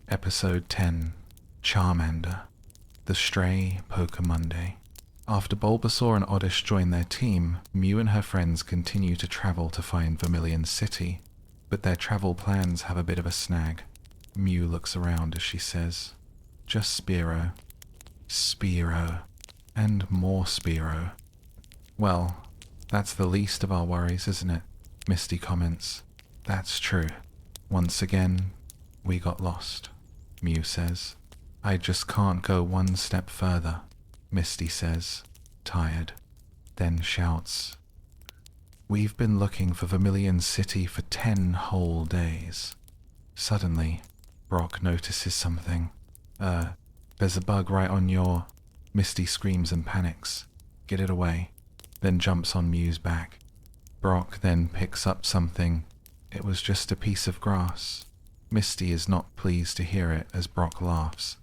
Episode 10, Charmander, The Stray Pokemonday. After Bulbasaur and Oddish join their team, Mew and her friends continue to travel to find Vermilion City, but their travel plans have a bit of a snag. Mew looks around as she says, "Just Spearow. Spearow. And more Spearow." "Well, that's the least of our worries, isn't it?" Misty comments. "That's true. Once again, we got lost," Mew says. "I just can't go one step further," Misty says, tired, then shouts, "We've been looking for Vermilion City for 10 whole days." Suddenly, Brock notices something. There's a bug right on your... Misty screams and panics. "Get it away," then jumps on Mew's back. Brock then picks up something. It was just a piece of grass. Misty is not pleased to hear it as Brock laughs,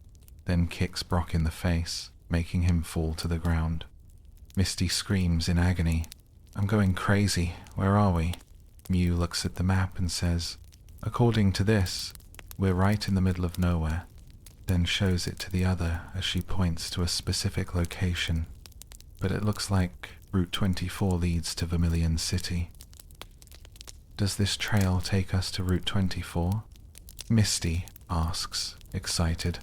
then kicks Brock in the face, making him fall to the ground. Misty screams in agony, "I'm going crazy. Where are we?" Mew looks at the map and says, "According to this, we're right in the middle of nowhere," then shows it to the other as she points to a specific location. "But it looks like Route 24 leads to Vermilion City." "Does this trail take us to Route 24? Misty asks, excited.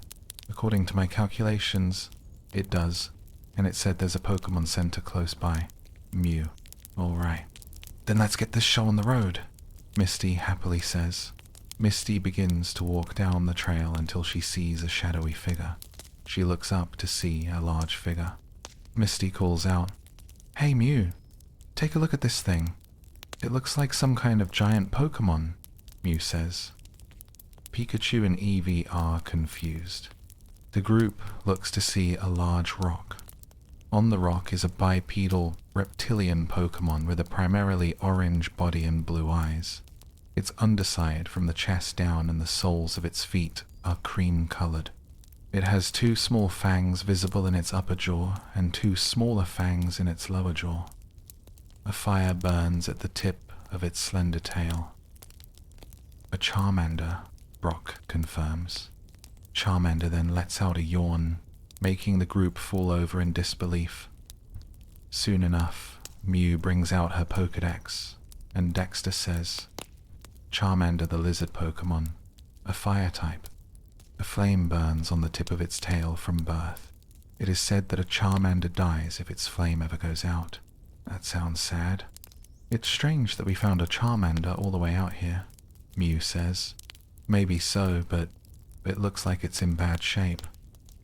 "According to my calculations, it does, and it said there's a Pokemon Center close by." Mew, "All right. Then let's get this show on the road," Misty happily says. Misty begins to walk down the trail until she sees a shadowy figure. She looks up to see a large figure. Misty calls out, "Hey Mew, take a look at this thing. It looks like some kind of giant Pokemon," Mew says. Pikachu and Eevee are confused. The group looks to see a large rock. On the rock is a bipedal reptilian Pokemon with a primarily orange body and blue eyes. Its underside from the chest down and the soles of its feet are cream-colored. It has 2 small fangs visible in its upper jaw and 2 smaller fangs in its lower jaw. A fire burns at the tip of its slender tail. "A Charmander," Brock confirms. Charmander then lets out a yawn, making the group fall over in disbelief. Soon enough, Mew brings out her Pokédex, and Dexter says, "Charmander the lizard Pokemon, a fire type. A flame burns on the tip of its tail from birth. It is said that a Charmander dies if its flame ever goes out. That sounds sad. It's strange that we found a Charmander all the way out here," Mew says. "Maybe so, but it looks like it's in bad shape,"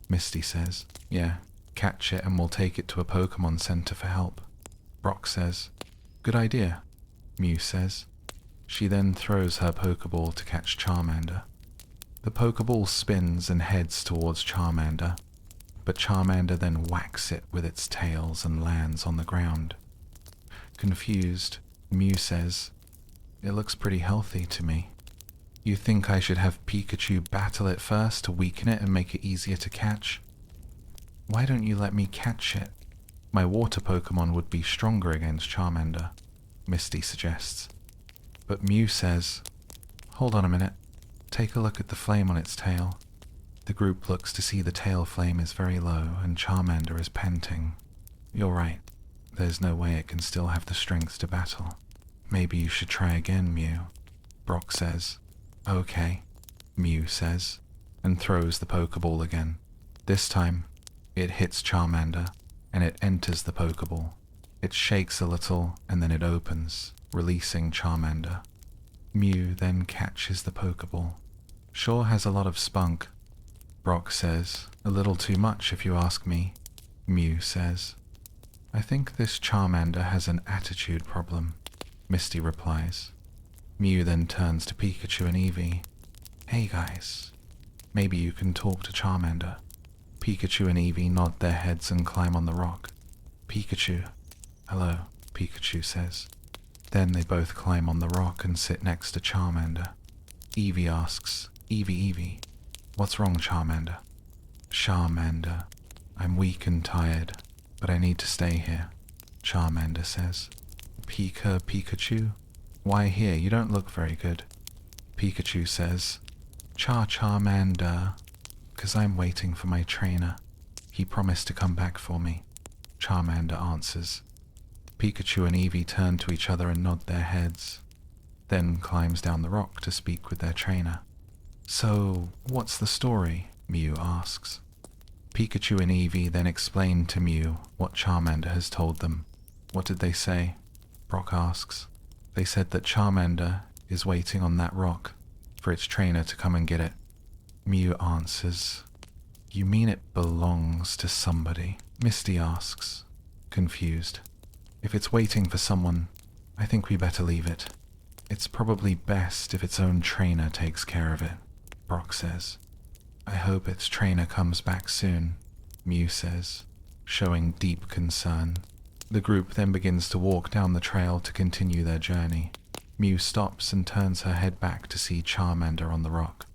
Misty says. "Yeah, catch it and we'll take it to a Pokemon Center for help," Brock says. "Good idea," Mew says. She then throws her Pokeball to catch Charmander. The Pokeball spins and heads towards Charmander, but Charmander then whacks it with its tails and lands on the ground. Confused, Mew says, "It looks pretty healthy to me. You think I should have Pikachu battle it first to weaken it and make it easier to catch? Why don't you let me catch it? My water Pokemon would be stronger against Charmander," Misty suggests. But Mew says, "Hold on a minute. Take a look at the flame on its tail." The group looks to see the tail flame is very low and Charmander is panting. "You're right. There's no way it can still have the strength to battle. Maybe you should try again, Mew," Brock says. "Okay," Mew says, and throws the Pokeball again. This time, it hits Charmander, and it enters the Pokeball. It shakes a little, and then it opens, releasing Charmander. Mew then catches the Pokeball. "Sure has a lot of spunk," Brock says. "A little too much if you ask me," Mew says. "I think this Charmander has an attitude problem," Misty replies. Mew then turns to Pikachu and Eevee. "Hey guys, maybe you can talk to Charmander." Pikachu and Eevee nod their heads and climb on the rock. "Pikachu." "Hello," Pikachu says. Then they both climb on the rock and sit next to Charmander. Eevee asks, Eevee, what's wrong, Charmander?" "Charmander, I'm weak and tired, but I need to stay here," Charmander says. Pikachu? Why here? You don't look very good." Pikachu says, Charmander, 'cause I'm waiting for my trainer. He promised to come back for me," Charmander answers. Pikachu and Eevee turn to each other and nod their heads, then climbs down the rock to speak with their trainer. "So, what's the story?" Mew asks. Pikachu and Eevee then explain to Mew what Charmander has told them. "What did they say?" Brock asks. "They said that Charmander is waiting on that rock for its trainer to come and get it." Mew answers. "You mean it belongs to somebody?" Misty asks, confused. "If it's waiting for someone, I think we better leave it. It's probably best if its own trainer takes care of it," Brock says. "I hope its trainer comes back soon," Mew says, showing deep concern. The group then begins to walk down the trail to continue their journey. Mew stops and turns her head back to see Charmander on the rock,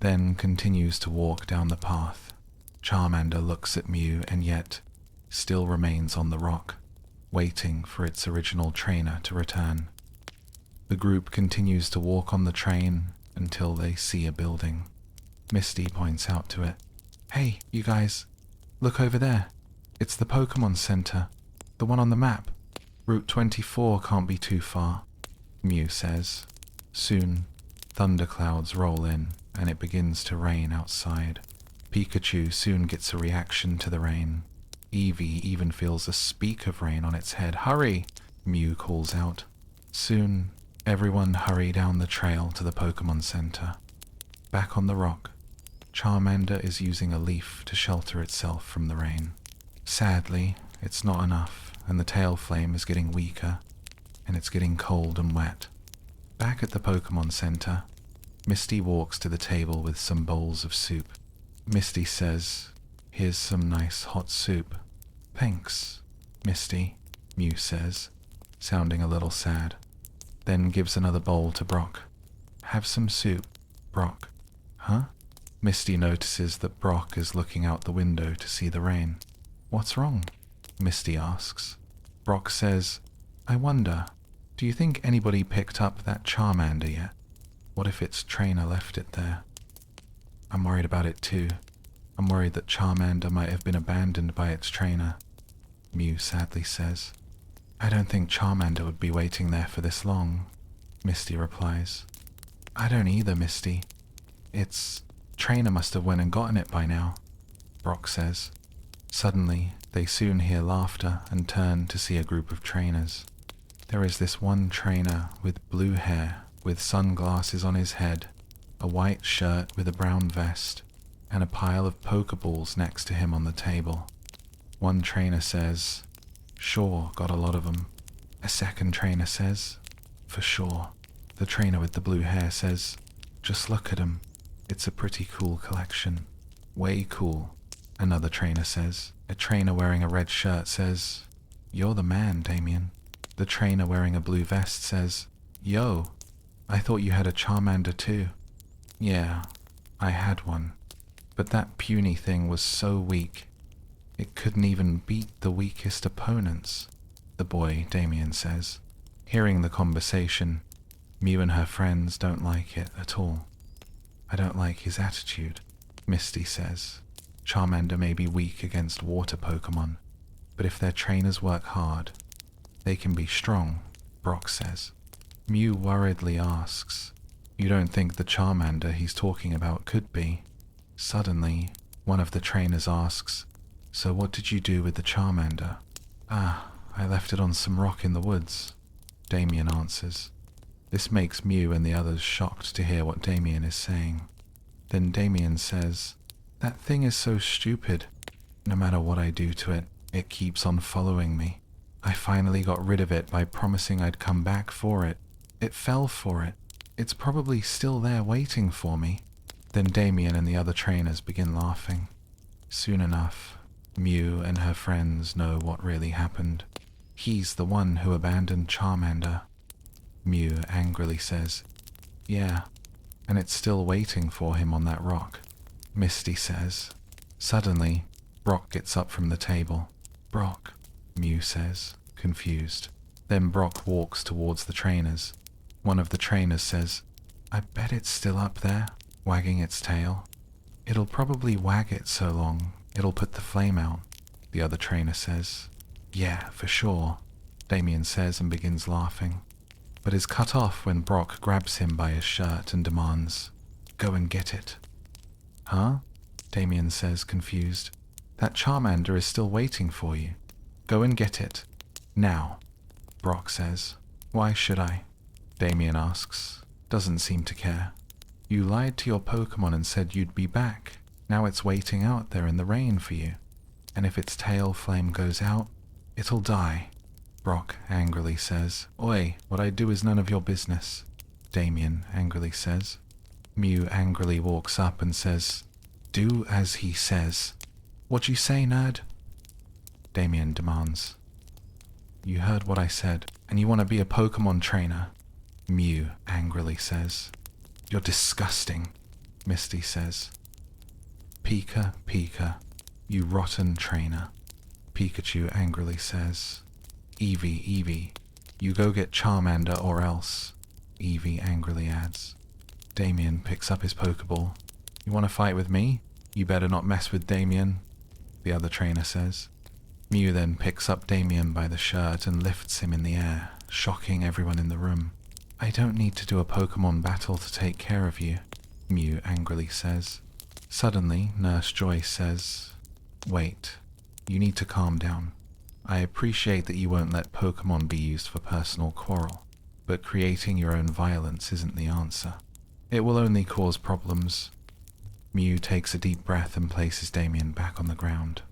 then continues to walk down the path. Charmander looks at Mew and yet still remains on the rock, waiting for its original trainer to return. The group continues to walk on the train until they see a building. Misty points out to it. "Hey, you guys, look over there. It's the Pokémon Center, the one on the map. Route 24 can't be too far," Mew says. Soon, thunderclouds roll in and it begins to rain outside. Pikachu soon gets a reaction to the rain. Eevee even feels a speck of rain on its head. "Hurry!" Mew calls out. Soon, everyone hurry down the trail to the Pokémon Center. Back on the rock, Charmander is using a leaf to shelter itself from the rain. Sadly, it's not enough, and the tail flame is getting weaker, and it's getting cold and wet. Back at the Pokémon Center, Misty walks to the table with some bowls of soup. Misty says, "Here's some nice hot soup." "Thanks, Misty," Mew says, sounding a little sad, then gives another bowl to Brock. "Have some soup, Brock." "Huh?" Misty notices that Brock is looking out the window to see the rain. "What's wrong?" Misty asks. Brock says, "I wonder, do you think anybody picked up that Charmander yet? What if its trainer left it there?" "I'm worried about it too. I'm worried that Charmander might have been abandoned by its trainer," Mew sadly says. "I don't think Charmander would be waiting there for this long," Misty replies. "I don't either, Misty. Its trainer must have went and gotten it by now," Brock says. Suddenly, they soon hear laughter and turn to see a group of trainers. There is this one trainer with blue hair, with sunglasses on his head, a white shirt with a brown vest, and a pile of Pokeballs next to him on the table. One trainer says, "Sure, got a lot of them." A second trainer says, "For sure." The trainer with the blue hair says, "Just look at 'em. It's a pretty cool collection." "Way cool," another trainer says. A trainer wearing a red shirt says, "You're the man, Damien." The trainer wearing a blue vest says, "Yo, I thought you had a Charmander too." "Yeah, I had one, but that puny thing was so weak. It couldn't even beat the weakest opponents," the boy, Damien, says. Hearing the conversation, Mew and her friends don't like it at all. "I don't like his attitude," Misty says. "Charmander may be weak against water Pokemon, but if their trainers work hard, they can be strong," Brock says. Mew worriedly asks, "You don't think the Charmander he's talking about could be?" Suddenly, one of the trainers asks, "So what did you do with the Charmander?" I left it on some rock in the woods," Damien answers. This makes Mew and the others shocked to hear what Damien is saying. Then Damien says, "That thing is so stupid. No matter what I do to it, it keeps on following me. I finally got rid of it by promising I'd come back for it. It fell for it. It's probably still there waiting for me." Then Damien and the other trainers begin laughing. Soon enough, Mew and her friends know what really happened. "He's the one who abandoned Charmander," Mew angrily says. "Yeah, and it's still waiting for him on that rock," Misty says. Suddenly, Brock gets up from the table. "Brock," Mew says, confused. Then Brock walks towards the trainers. One of the trainers says, "I bet it's still up there." wagging its tail. It'll probably wag it so long, it'll put the flame out, the other trainer says. Yeah, for sure, Damien says and begins laughing, but is cut off when Brock grabs him by his shirt and demands, "Go and get it." Huh? Damien says, confused. That Charmander is still waiting for you. Go and get it. Now, Brock says. Why should I? Damien asks. Doesn't seem to care. You lied to your Pokémon and said you'd be back. Now it's waiting out there in the rain for you. And if its tail flame goes out, it'll die. Brock angrily says. Oi, what I do is none of your business, Damien angrily says. Mew angrily walks up and says, Do as he says. What'd you say, nerd? Damien demands. You heard what I said, and you want to be a Pokémon trainer, Mew angrily says. You're disgusting, Misty says. Pika, Pika, you rotten trainer, Pikachu angrily says. Eevee, Eevee, you go get Charmander or else, Eevee angrily adds. Damien picks up his Pokeball. You want to fight with me? You better not mess with Damien, the other trainer says. Mew then picks up Damien by the shirt and lifts him in the air, shocking everyone in the room. I don't need to do a Pokemon battle to take care of you, Mew angrily says. Suddenly, Nurse Joy says, Wait, you need to calm down. I appreciate that you won't let Pokemon be used for personal quarrel, but creating your own violence isn't the answer. It will only cause problems. Mew takes a deep breath and places Damien back on the ground.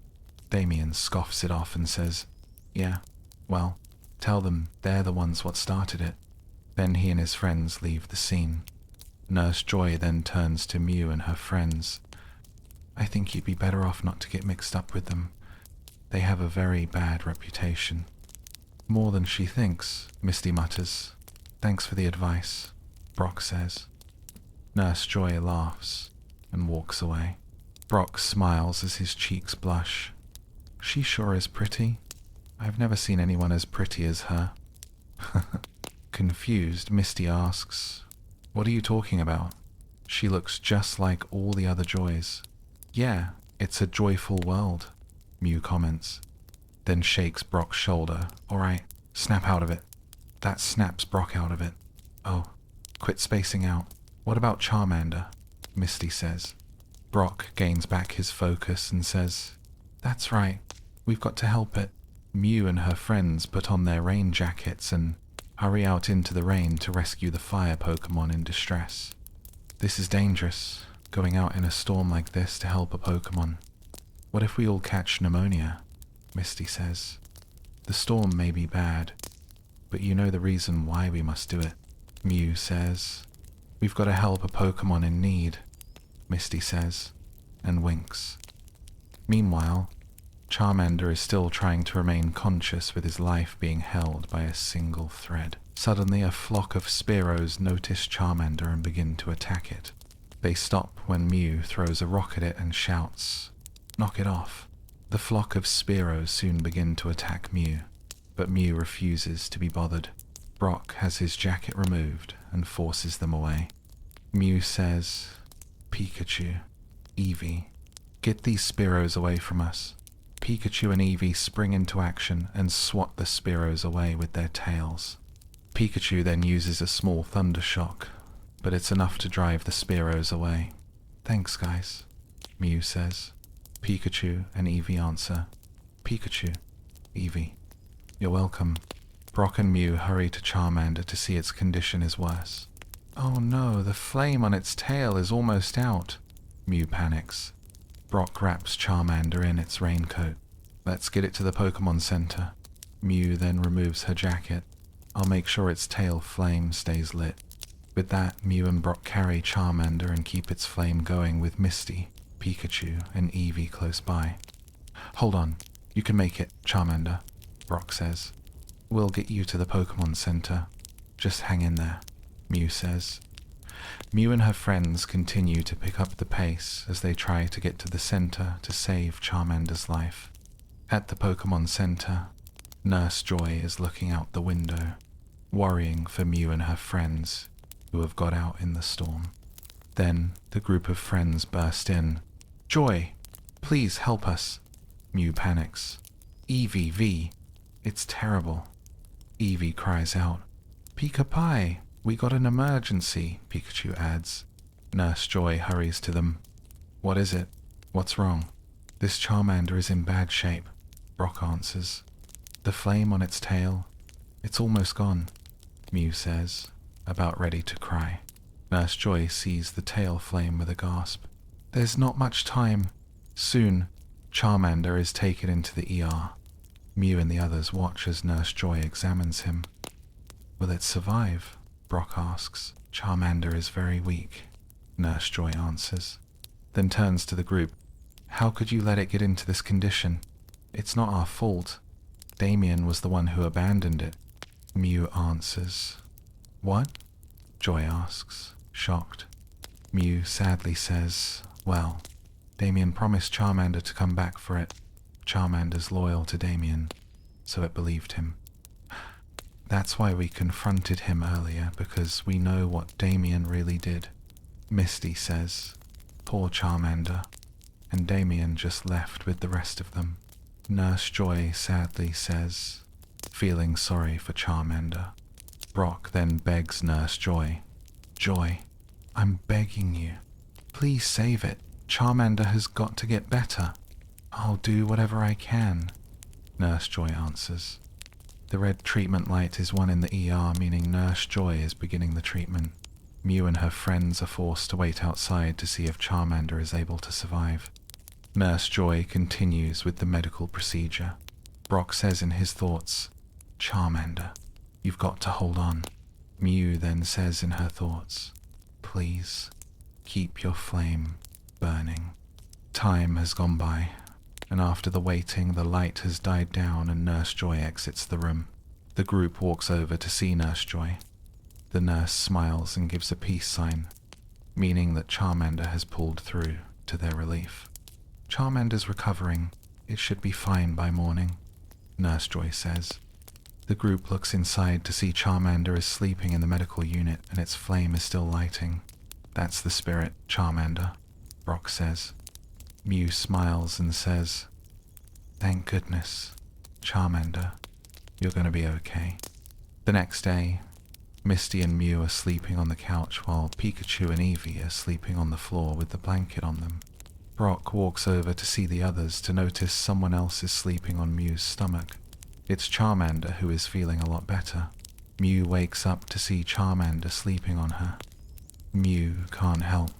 Damien scoffs it off and says, Yeah, well, tell them they're the ones what started it. Then he and his friends leave the scene. Nurse Joy then turns to Mew and her friends. I think you'd be better off not to get mixed up with them. They have a very bad reputation. More than she thinks, Misty mutters. Thanks for the advice, Brock says. Nurse Joy laughs and walks away. Brock smiles as his cheeks blush. She sure is pretty. I've never seen anyone as pretty as her. Confused, Misty asks, What are you talking about? She looks just like all the other Joys. Yeah, it's a joyful world, Mew comments, then shakes Brock's shoulder. Alright, snap out of it. That snaps Brock out of it. Oh, quit spacing out. What about Charmander? Misty says. Brock gains back his focus and says, That's right, we've got to help it. Mew and her friends put on their rain jackets and hurry out into the rain to rescue the fire Pokémon in distress. This is dangerous, going out in a storm like this to help a Pokémon. What if we all catch pneumonia? Misty says. The storm may be bad, but you know the reason why we must do it, Mew says. We've got to help a Pokémon in need, Misty says, and winks. Meanwhile, Charmander is still trying to remain conscious with his life being held by a single thread. Suddenly, a flock of Spearows notice Charmander and begin to attack it. They stop when Mew throws a rock at it and shouts, Knock it off. The flock of Spearows soon begin to attack Mew, but Mew refuses to be bothered. Brock has his jacket removed and forces them away. Mew says, Pikachu, Eevee, get these Spearows away from us. Pikachu and Eevee spring into action and swat the Spearows away with their tails. Pikachu then uses a small thunder shock, but it's enough to drive the Spearows away. Thanks, guys, Mew says. Pikachu and Eevee answer, Pikachu, Eevee. You're welcome. Brock and Mew hurry to Charmander to see its condition is worse. Oh no, the flame on its tail is almost out. Mew panics. Brock wraps Charmander in its raincoat. Let's get it to the Pokémon Center. Mew then removes her jacket. I'll make sure its tail flame stays lit. With that, Mew and Brock carry Charmander and keep its flame going with Misty, Pikachu, and Eevee close by. Hold on, you can make it, Charmander, Brock says. We'll get you to the Pokémon Center. Just hang in there, Mew says. Mew and her friends continue to pick up the pace as they try to get to the center to save Charmander's life. At the Pokémon Center, Nurse Joy is looking out the window, worrying for Mew and her friends who have got out in the storm. Then the group of friends burst in. Joy, please help us. Mew panics. EVV, it's terrible. Eevee cries out. Pika Pie, we got an emergency, Pikachu adds. Nurse Joy hurries to them. What is it? What's wrong? This Charmander is in bad shape, Brock answers. The flame on its tail, it's almost gone, Mew says, about ready to cry. Nurse Joy sees the tail flame with a gasp. There's not much time. Soon, Charmander is taken into the ER. Mew and the others watch as Nurse Joy examines him. Will it survive? Brock asks. Charmander is very weak, Nurse Joy answers. Then turns to the group. How could you let it get into this condition? It's not our fault. Damien was the one who abandoned it. Mew answers. What? Joy asks, shocked. Mew sadly says, well, Damien promised Charmander to come back for it. Charmander's loyal to Damien, so it believed him. That's why we confronted him earlier, because we know what Damien really did. Misty says, poor Charmander, and Damien just left with the rest of them. Nurse Joy sadly says, feeling sorry for Charmander. Brock then begs Nurse Joy, Joy, I'm begging you, please save it. Charmander has got to get better. I'll do whatever I can, Nurse Joy answers. The red treatment light is one in the ER, meaning Nurse Joy is beginning the treatment. Mew and her friends are forced to wait outside to see if Charmander is able to survive. Nurse Joy continues with the medical procedure. Brock says in his thoughts, Charmander, you've got to hold on. Mew then says in her thoughts, please, keep your flame burning. Time has gone by, and after the waiting, the light has died down and Nurse Joy exits the room. The group walks over to see Nurse Joy. The nurse smiles and gives a peace sign, meaning that Charmander has pulled through, to their relief. Charmander's recovering. It should be fine by morning, Nurse Joy says. The group looks inside to see Charmander is sleeping in the medical unit and its flame is still lighting. That's the spirit, Charmander, Brock says. Mew smiles and says, thank goodness, Charmander, you're going to be okay. The next day, Misty and Mew are sleeping on the couch while Pikachu and Eevee are sleeping on the floor with the blanket on them. Brock walks over to see the others to notice someone else is sleeping on Mew's stomach. It's Charmander, who is feeling a lot better. Mew wakes up to see Charmander sleeping on her. Mew can't help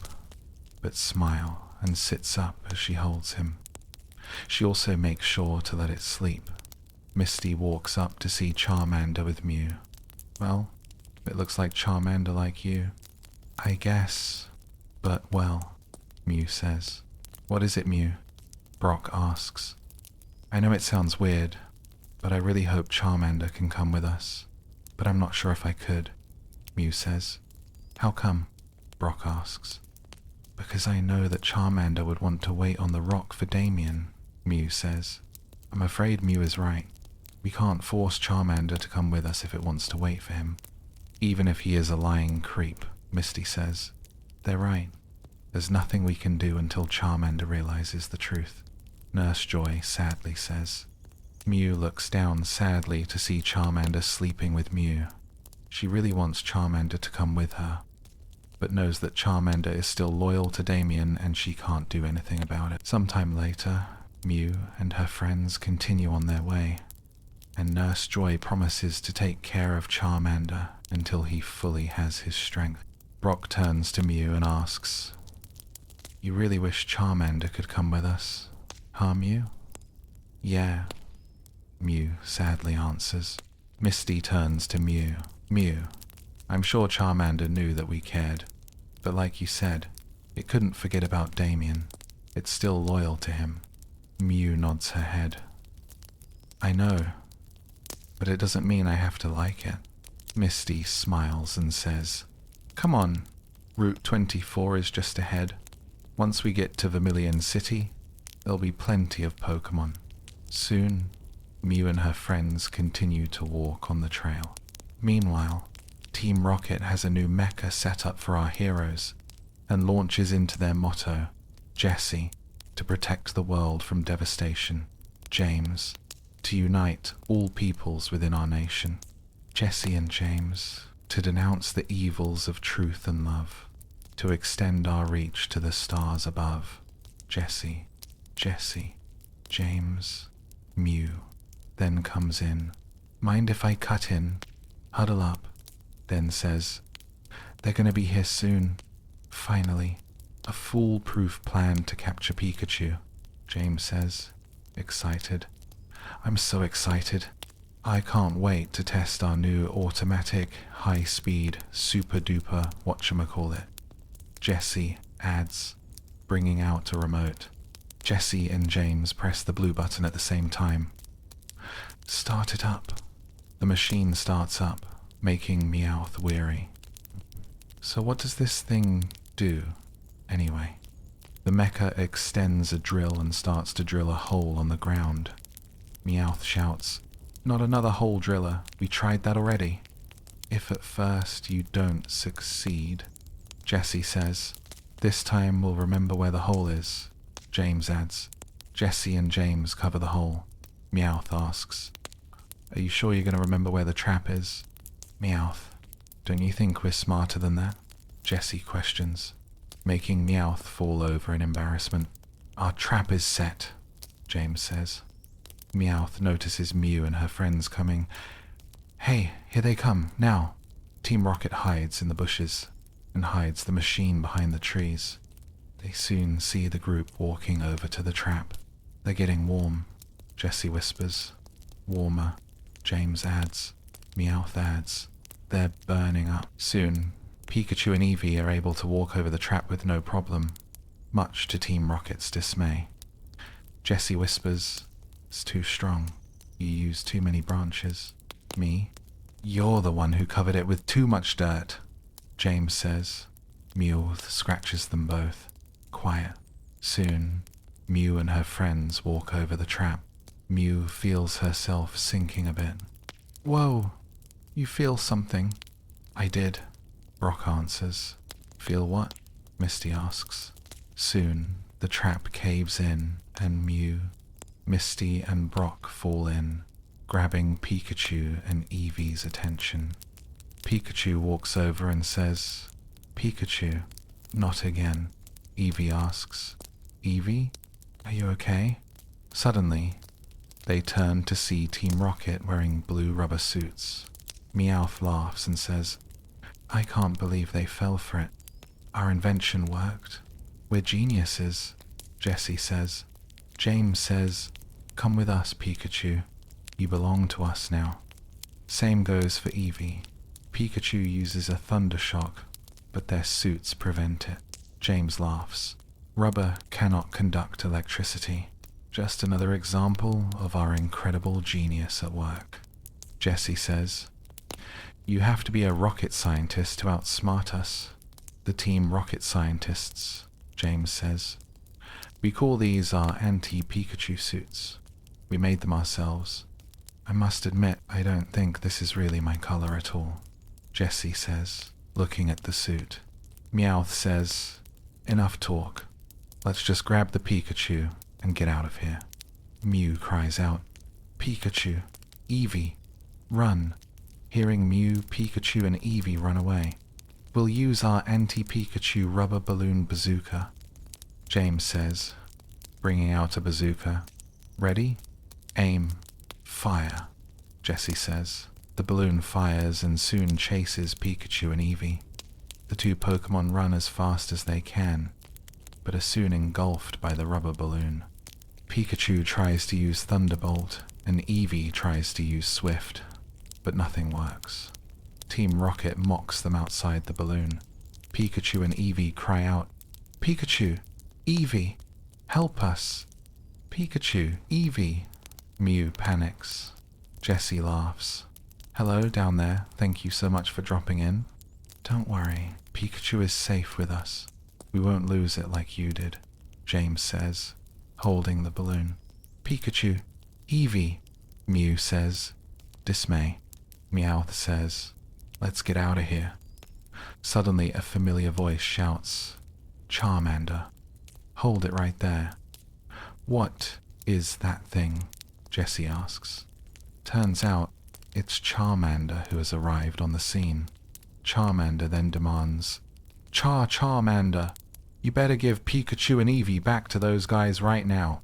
but smile and sits up as she holds him. She also makes sure to let it sleep. Misty walks up to see Charmander with Mew. Well, it looks like Charmander like you. I guess. But well, Mew says. What is it, Mew? Brock asks. I know it sounds weird, but I really hope Charmander can come with us. But I'm not sure if I could, Mew says. How come? Brock asks. Because I know that Charmander would want to wait on the rock for Damien, Mew says. I'm afraid Mew is right. We can't force Charmander to come with us if it wants to wait for him. Even if he is a lying creep, Misty says. They're right. There's nothing we can do until Charmander realizes the truth, Nurse Joy sadly says. Mew looks down sadly to see Charmander sleeping with Mew. She really wants Charmander to come with her, but knows that Charmander is still loyal to Damien and she can't do anything about it. Sometime later, Mew and her friends continue on their way, and Nurse Joy promises to take care of Charmander until he fully has his strength. Brock turns to Mew and asks, you really wish Charmander could come with us, huh, Mew? Yeah, Mew sadly answers. Misty turns to Mew. Mew, I'm sure Charmander knew that we cared, but like you said, it couldn't forget about Damien. It's still loyal to him. Mew nods her head. I know, but it doesn't mean I have to like it. Misty smiles and says, come on, Route 24 is just ahead. Once we get to Vermilion City, there'll be plenty of Pokémon. Soon, Mew and her friends continue to walk on the trail. Meanwhile, Team Rocket has a new mecha set up for our heroes, and launches into their motto, Jesse, to protect the world from devastation, James, to unite all peoples within our nation. Jesse and James, to denounce the evils of truth and love, to extend our reach to the stars above. Jesse, Jesse, James, Mew, then comes in. Mind if I cut in? Huddle up, then says, they're gonna be here soon. Finally, a foolproof plan to capture Pikachu, James says, excited. I'm so excited. I can't wait to test our new automatic, high-speed, super-duper whatchamacallit. Jesse adds, bringing out a remote. Jesse and James press the blue button at the same time. Start it up. The machine starts up, making Meowth weary. So what does this thing do, anyway? The mecha extends a drill and starts to drill a hole on the ground. Meowth shouts, not another hole driller, we tried that already. If at first you don't succeed, Jesse says, this time we'll remember where the hole is. James adds, Jesse and James cover the hole. Meowth asks, are you sure you're going to remember where the trap is? Meowth, don't you think we're smarter than that? Jesse questions, making Meowth fall over in embarrassment. Our trap is set, James says. Meowth notices Mew and her friends coming. Hey, here they come, now. Team Rocket hides in the bushes and hides the machine behind the trees. They soon see the group walking over to the trap. They're getting warm, Jesse whispers. Warmer, James adds. Meowth adds. They're burning up. Soon, Pikachu and Eevee are able to walk over the trap with no problem, much to Team Rocket's dismay. Jesse whispers, it's too strong. You used too many branches. Me? You're the one who covered it with too much dirt, James says. Meowth scratches them both. Quiet. Soon, Mew and her friends walk over the trap. Mew feels herself sinking a bit. Whoa, you feel something? I did, Brock answers. Feel what? Misty asks. Soon, the trap caves in and Mew, Misty and Brock fall in, grabbing Pikachu and Eevee's attention. Pikachu walks over and says, Pikachu, not again. Eevee asks, Eevee, are you okay? Suddenly, they turn to see Team Rocket wearing blue rubber suits. Meowth laughs and says, I can't believe they fell for it. Our invention worked. We're geniuses, Jesse says. James says, come with us, Pikachu. You belong to us now. Same goes for Eevee. Pikachu uses a thunder shock, but their suits prevent it. James laughs. Rubber cannot conduct electricity. Just another example of our incredible genius at work. Jesse says, you have to be a rocket scientist to outsmart us. The Team Rocket Scientists, James says. We call these our anti-Pikachu suits. We made them ourselves. I must admit, I don't think this is really my color at all, Jesse says, looking at the suit. Meowth says, enough talk. Let's just grab the Pikachu and get out of here. Mew cries out, Pikachu, Eevee, run. Hearing Mew, Pikachu and Eevee run away. We'll use our anti-Pikachu rubber balloon bazooka, James says, bringing out a bazooka. Ready? Aim. Fire, Jesse says. The balloon fires and soon chases Pikachu and Eevee. The two Pokémon run as fast as they can, but are soon engulfed by the rubber balloon. Pikachu tries to use Thunderbolt, and Eevee tries to use Swift, but nothing works. Team Rocket mocks them outside the balloon. Pikachu and Eevee cry out, Pikachu! Eevee! Help us! Pikachu! Eevee! Mew panics. Jesse laughs. Hello down there, thank you so much for dropping in. Don't worry, Pikachu is safe with us. We won't lose it like you did, James says, holding the balloon. Pikachu! Eevee! Mew says. Dismay. Meowth says, let's get out of here. Suddenly a familiar voice shouts, Charmander. Hold it right there. What is that thing? Jessie asks. Turns out it's Charmander who has arrived on the scene. Charmander then demands, Charmander, you better give Pikachu and Eevee back to those guys right now.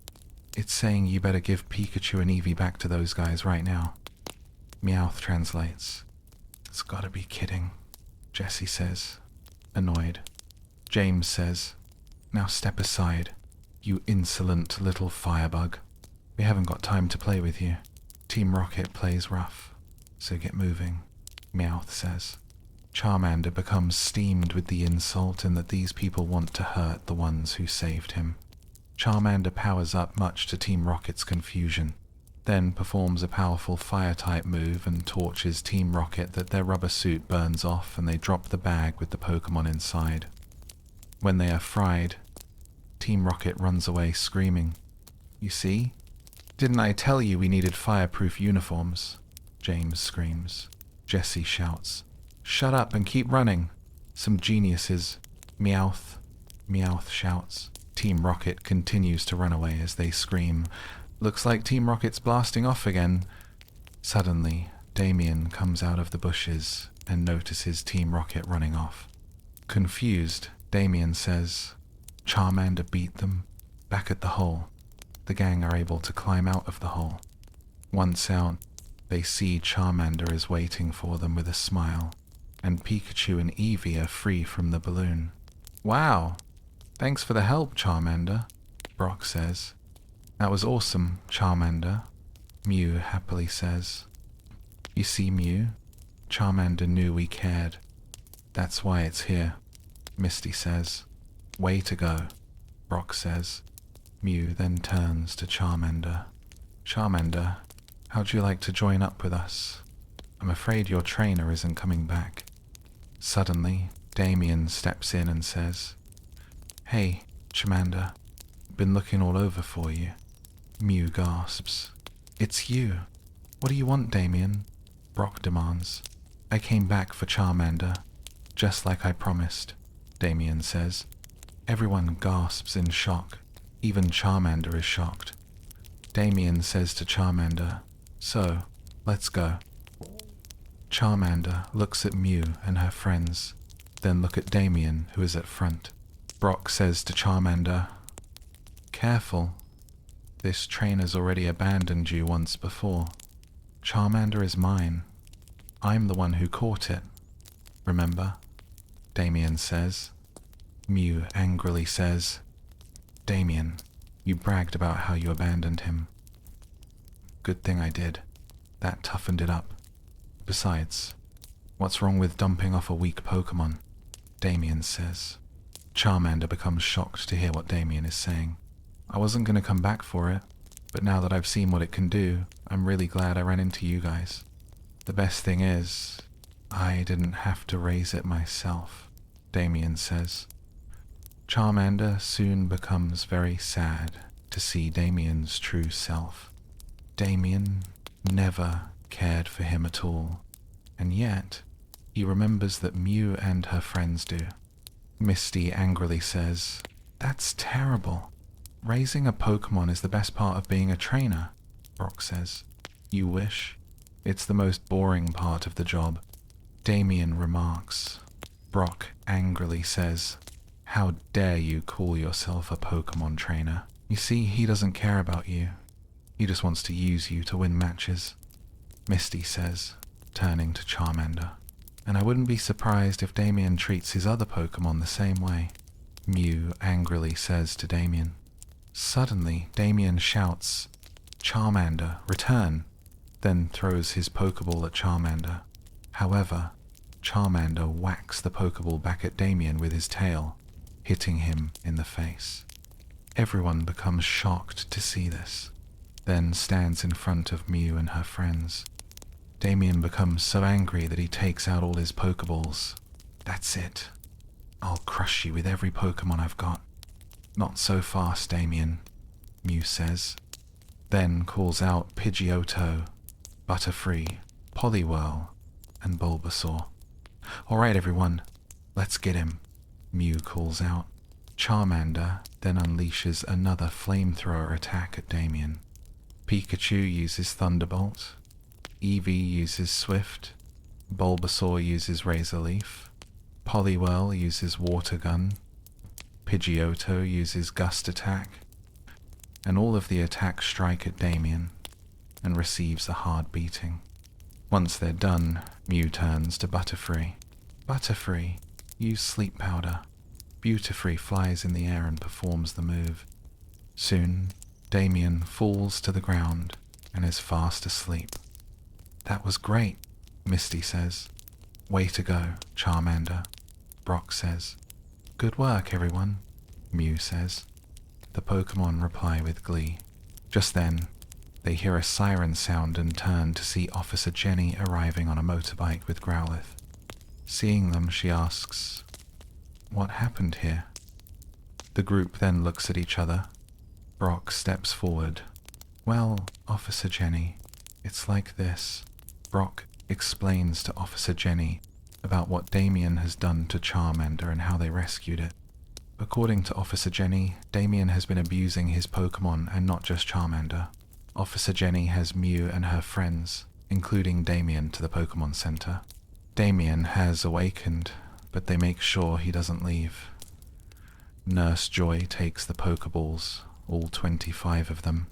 It's saying you better give Pikachu and Eevee back to those guys right now. Meowth translates. It's gotta be kidding, Jessie says, annoyed. James says, now step aside, you insolent little firebug. We haven't got time to play with you. Team Rocket plays rough, so get moving, Meowth says. Charmander becomes steamed with the insult and that these people want to hurt the ones who saved him. Charmander powers up much to Team Rocket's confusion, then performs a powerful fire-type move and torches Team Rocket that their rubber suit burns off and they drop the bag with the Pokémon inside. When they are fried, Team Rocket runs away screaming. You see? Didn't I tell you we needed fireproof uniforms? James screams. Jessie shouts. Shut up and keep running. Some geniuses. Meowth. Meowth shouts. Team Rocket continues to run away as they scream. Looks like Team Rocket's blasting off again. Suddenly, Damien comes out of the bushes and notices Team Rocket running off. Confused, Damien says, Charmander beat them. Back at the hole, the gang are able to climb out of the hole. Once out, they see Charmander is waiting for them with a smile, and Pikachu and Eevee are free from the balloon. Wow! Thanks for the help, Charmander, Brock says. That was awesome, Charmander, Mew happily says. You see, Mew? Charmander knew we cared. That's why it's here, Misty says. Way to go, Brock says. Mew then turns to Charmander. Charmander, how'd you like to join up with us? I'm afraid your trainer isn't coming back. Suddenly, Damien steps in and says, Hey, Charmander, been looking all over for you. Mew gasps. It's you. What do you want, Damien? Brock demands. I came back for Charmander, just like I promised, Damien says. Everyone gasps in shock. Even Charmander is shocked. Damien says to Charmander, So, let's go. Charmander looks at Mew and her friends, then look at Damien, who is at front. Brock says to Charmander, Careful. This trainer's already abandoned you once before. Charmander is mine. I'm the one who caught it. Remember? Damien says. Mew angrily says, Damien, you bragged about how you abandoned him. Good thing I did. That toughened it up. Besides, what's wrong with dumping off a weak Pokémon? Damien says. Charmander becomes shocked to hear what Damien is saying. I wasn't going to come back for it, but now that I've seen what it can do, I'm really glad I ran into you guys. The best thing is, I didn't have to raise it myself, Damien says. Charmander soon becomes very sad to see Damien's true self. Damien never cared for him at all, and yet he remembers that Mew and her friends do. Misty angrily says, That's terrible. Raising a Pokémon is the best part of being a trainer, Brock says. You wish? It's the most boring part of the job, Damien remarks. Brock angrily says, How dare you call yourself a Pokémon trainer? You see, he doesn't care about you. He just wants to use you to win matches, Misty says, turning to Charmander. And I wouldn't be surprised if Damien treats his other Pokémon the same way, Mew angrily says to Damien. Suddenly, Damien shouts, Charmander, return, then throws his Pokeball at Charmander. However, Charmander whacks the Pokeball back at Damien with his tail, hitting him in the face. Everyone becomes shocked to see this, then stands in front of Mew and her friends. Damien becomes so angry that he takes out all his Pokeballs. That's it. I'll crush you with every Pokemon I've got. Not so fast, Damien, Mew says. Then calls out Pidgeotto, Butterfree, Poliwhirl, and Bulbasaur. Alright everyone, let's get him, Mew calls out. Charmander then unleashes another flamethrower attack at Damien. Pikachu uses Thunderbolt. Eevee uses Swift. Bulbasaur uses Razor Leaf. Poliwhirl uses Water Gun. Pidgeotto uses Gust Attack. And all of the attacks strike at Damien and receives a hard beating. Once they're done, Mew turns to Butterfree. Butterfree, use Sleep Powder. Beautifree flies in the air and performs the move. Soon, Damien falls to the ground and is fast asleep. That was great, Misty says. Way to go, Charmander, Brock says. Good work, everyone, Mew says. The Pokémon reply with glee. Just then, they hear a siren sound and turn to see Officer Jenny arriving on a motorbike with Growlithe. Seeing them, she asks, "What happened here?" The group then looks at each other. Brock steps forward. "Well, Officer Jenny, it's like this." Brock explains to Officer Jenny about what Damien has done to Charmander and how they rescued it. According to Officer Jenny, Damien has been abusing his Pokémon and not just Charmander. Officer Jenny has Mew and her friends, including Damien, to the Pokémon Center. Damien has awakened, but they make sure he doesn't leave. Nurse Joy takes the Pokeballs, all 25 of them.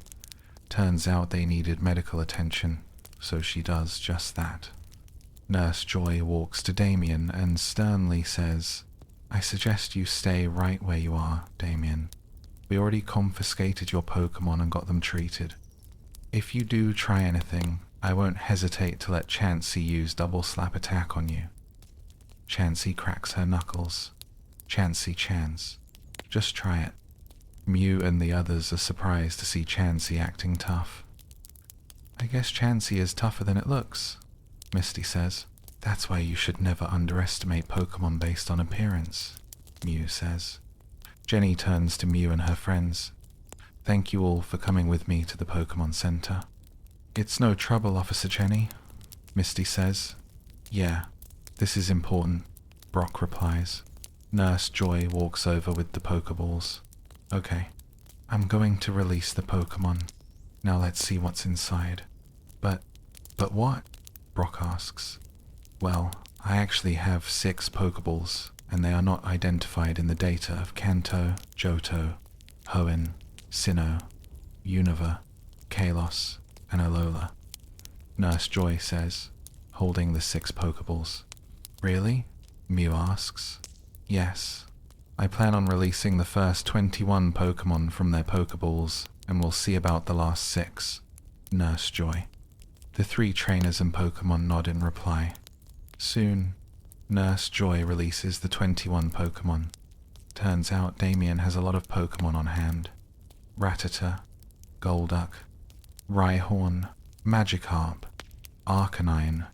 Turns out they needed medical attention, so she does just that. Nurse Joy walks to Damien and sternly says, "I suggest you stay right where you are, Damien. We already confiscated your Pokémon and got them treated. If you do try anything, I won't hesitate to let Chansey use Double Slap Attack on you." Chansey cracks her knuckles. Chansey chants, "Just try it." Mew and the others are surprised to see Chansey acting tough. "I guess Chansey is tougher than it looks," Misty says. "That's why you should never underestimate Pokémon based on appearance," Mew says. Jenny turns to Mew and her friends. "Thank you all for coming with me to the Pokémon Center." "It's no trouble, Officer Jenny," Misty says. "Yeah, this is important," Brock replies. Nurse Joy walks over with the Pokeballs. "Okay, I'm going to release the Pokémon. Now let's see what's inside." But what?" Brock asks. "Well, I actually have 6 Pokeballs, and they are not identified in the data of Kanto, Johto, Hoenn, Sinnoh, Unova, Kalos, and Alola," Nurse Joy says, holding the 6 Pokeballs. "Really?" Mew asks. "Yes. I plan on releasing the first 21 Pokémon from their Pokeballs, and we'll see about the last 6, Nurse Joy. The 3 trainers and Pokémon nod in reply. Soon, Nurse Joy releases the 21 Pokémon. Turns out Damien has a lot of Pokémon on hand. Rattata, Golduck, Rhyhorn, Magikarp, Arcanine,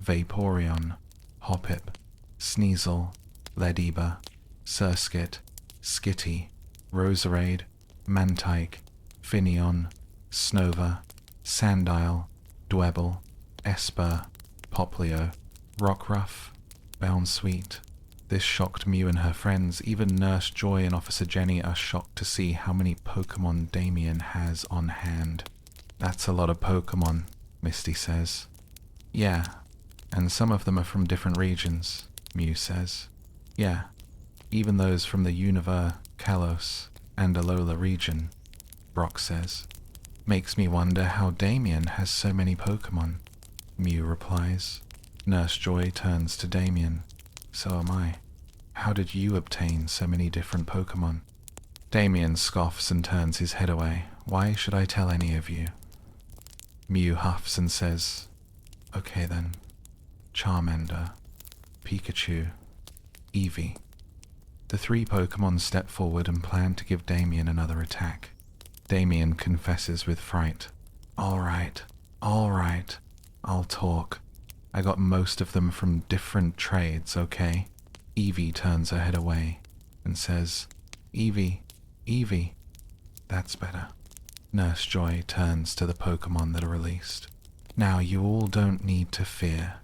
Vaporeon, Hoppip, Sneasel, Ledyba, Surskit, Skitty, Roserade, Mantike, Finneon, Snova, Sandile, Dwebble, Esper, Poplio, Rockruff, Bounsweet. This shocked Mew and her friends. Even Nurse Joy and Officer Jenny are shocked to see how many Pokémon Damien has on hand. "That's a lot of Pokémon," Misty says. "Yeah, and some of them are from different regions," Mew says. "Yeah, even those from the Unova, Kalos, and Alola region," Brock says. "Makes me wonder how Damien has so many Pokémon," Mew replies. Nurse Joy turns to Damien. "So am I. How did you obtain so many different Pokémon?" Damien scoffs and turns his head away. "Why should I tell any of you?" Mew huffs and says, "Okay then. Charmander, Pikachu, Eevee." The 3 Pokémon step forward and plan to give Damien another attack. Damien confesses with fright. All right, I'll talk. I got most of them from different trades, okay?" Eevee turns her head away and says, Eevee. That's better." Nurse Joy turns to the Pokémon that are released. "Now you all don't need to fear.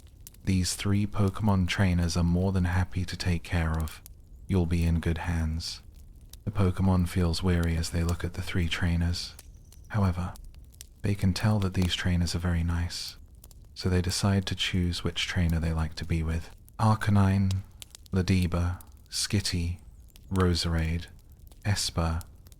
These 3 Pokémon trainers are more than happy to take care of. You'll be in good hands." The Pokémon feels weary as they look at the three trainers. However, they can tell that these trainers are very nice, so they decide to choose which trainer they like to be with. Arcanine, Ladeba, Skitty, Roserade, Esper,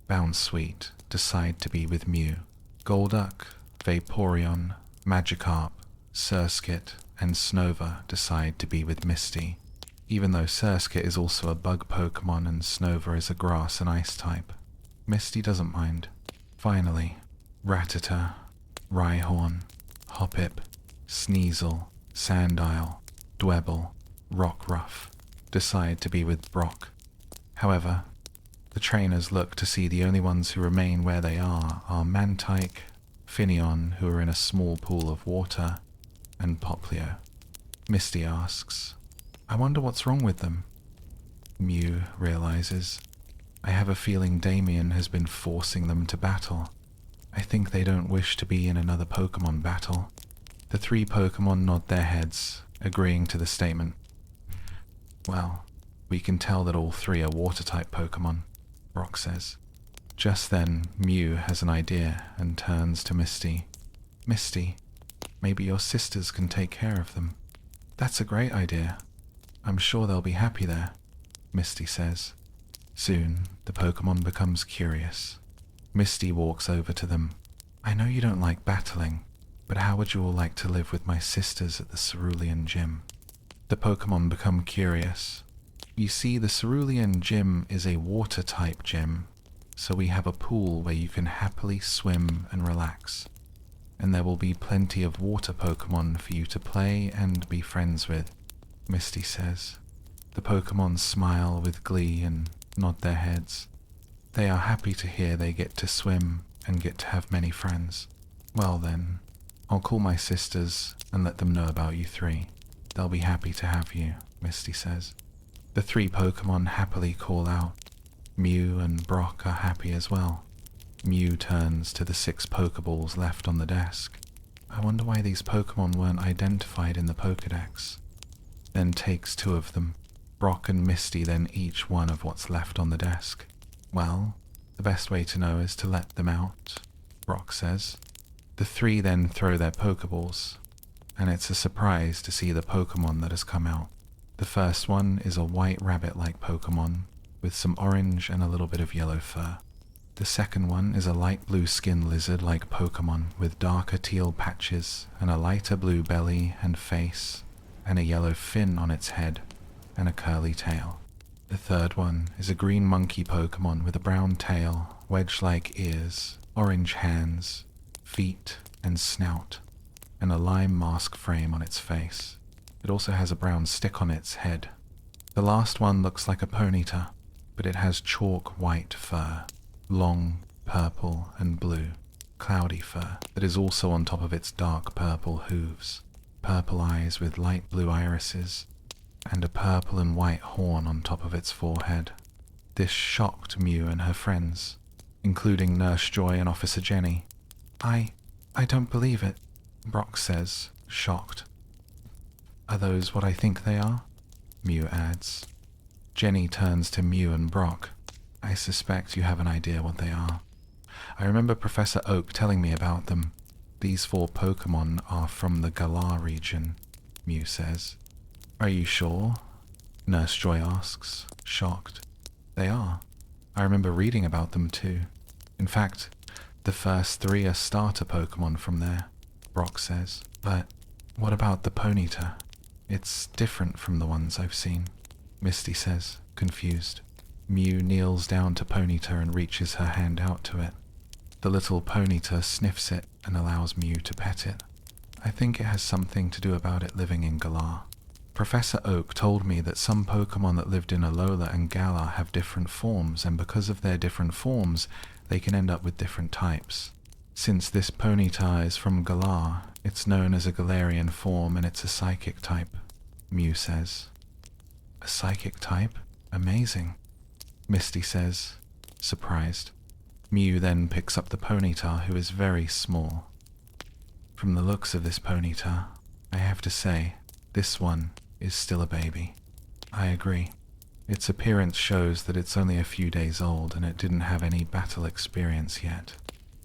Bounsweet decide to be with Mew. Golduck, Vaporeon, Magikarp, Surskit, and Snova decide to be with Misty, even though Surskit is also a bug Pokémon and Snova is a grass and ice type. Misty doesn't mind. Finally, Rattata, Rhyhorn, Hoppip, Sneasel, Sandile, Dwebble, Rockruff decide to be with Brock. However, the trainers look to see the only ones who remain where they are Mantike, Finneon, who are in a small pool of water, and Poplio. Misty asks, "I wonder what's wrong with them." Mew realizes, "I have a feeling Damien has been forcing them to battle. I think they don't wish to be in another Pokémon battle." The three Pokémon nod their heads, agreeing to the statement. "Well, we can tell that all three are water-type Pokémon," Brock says. Just then, Mew has an idea and turns to Misty. "Misty, maybe your sisters can take care of them." "That's a great idea. I'm sure they'll be happy there," Misty says. Soon, the Pokémon becomes curious. Misty walks over to them. "I know you don't like battling, but how would you all like to live with my sisters at the Cerulean Gym?" The Pokémon become curious. You see, the Cerulean Gym is a water-type gym, so we have a pool where you can happily swim and relax. And there will be plenty of water Pokémon for you to play and be friends with, Misty says. The Pokémon smile with glee and nod their heads. They are happy to hear they get to swim and get to have many friends. "Well then, I'll call my sisters and let them know about you three. They'll be happy to have you," Misty says. The three Pokémon happily call out. Mew and Brock are happy as well. Mew turns to the 6 Pokeballs left on the desk. "I wonder why these Pokémon weren't identified in the Pokédex." Then takes 2 of them. Brock and Misty then each one of what's left on the desk. "Well, the best way to know is to let them out," Brock says. The 3 then throw their Pokeballs, and it's a surprise to see the Pokémon that has come out. The first one is a white rabbit-like Pokémon, with some orange and a little bit of yellow fur. The second one is a light blue skin lizard-like Pokémon with darker teal patches and a lighter blue belly and face, and a yellow fin on its head, and a curly tail. The third one is a green monkey Pokémon with a brown tail, wedge-like ears, orange hands, feet and snout, and a lime mask frame on its face. It also has a brown stick on its head. The last one looks like a Ponyta, but it has chalk white fur, long, purple and blue, cloudy fur that is also on top of its dark purple hooves, purple eyes with light blue irises, and a purple and white horn on top of its forehead. This shocked Mew and her friends, including Nurse Joy and Officer Jenny. I don't believe it," Brock says, shocked. "Are those what I think they are?" Mew adds. Jenny turns to Mew and Brock. "I suspect you have an idea what they are. I remember Professor Oak telling me about them. These 4 Pokémon are from the Galar region," Mew says. "Are you sure?" Nurse Joy asks, shocked. "They are. I remember reading about them too. In fact, the first 3 are starter Pokémon from there," Brock says. "But what about the Ponyta? It's different from the ones I've seen," Misty says, confused. Mew kneels down to Ponyta and reaches her hand out to it. The little Ponyta sniffs it and allows Mew to pet it. "I think it has something to do about it living in Galar. Professor Oak told me that some Pokémon that lived in Alola and Galar have different forms, and because of their different forms, they can end up with different types. Since this Ponyta is from Galar, it's known as a Galarian form and it's a psychic type," Mew says. "A psychic type? Amazing," Misty says, surprised. Mew then picks up the Ponyta, who is very small. "From the looks of this Ponyta, I have to say, this one is still a baby." "I agree," Its appearance shows that it's only a few days old and it didn't have any battle experience yet,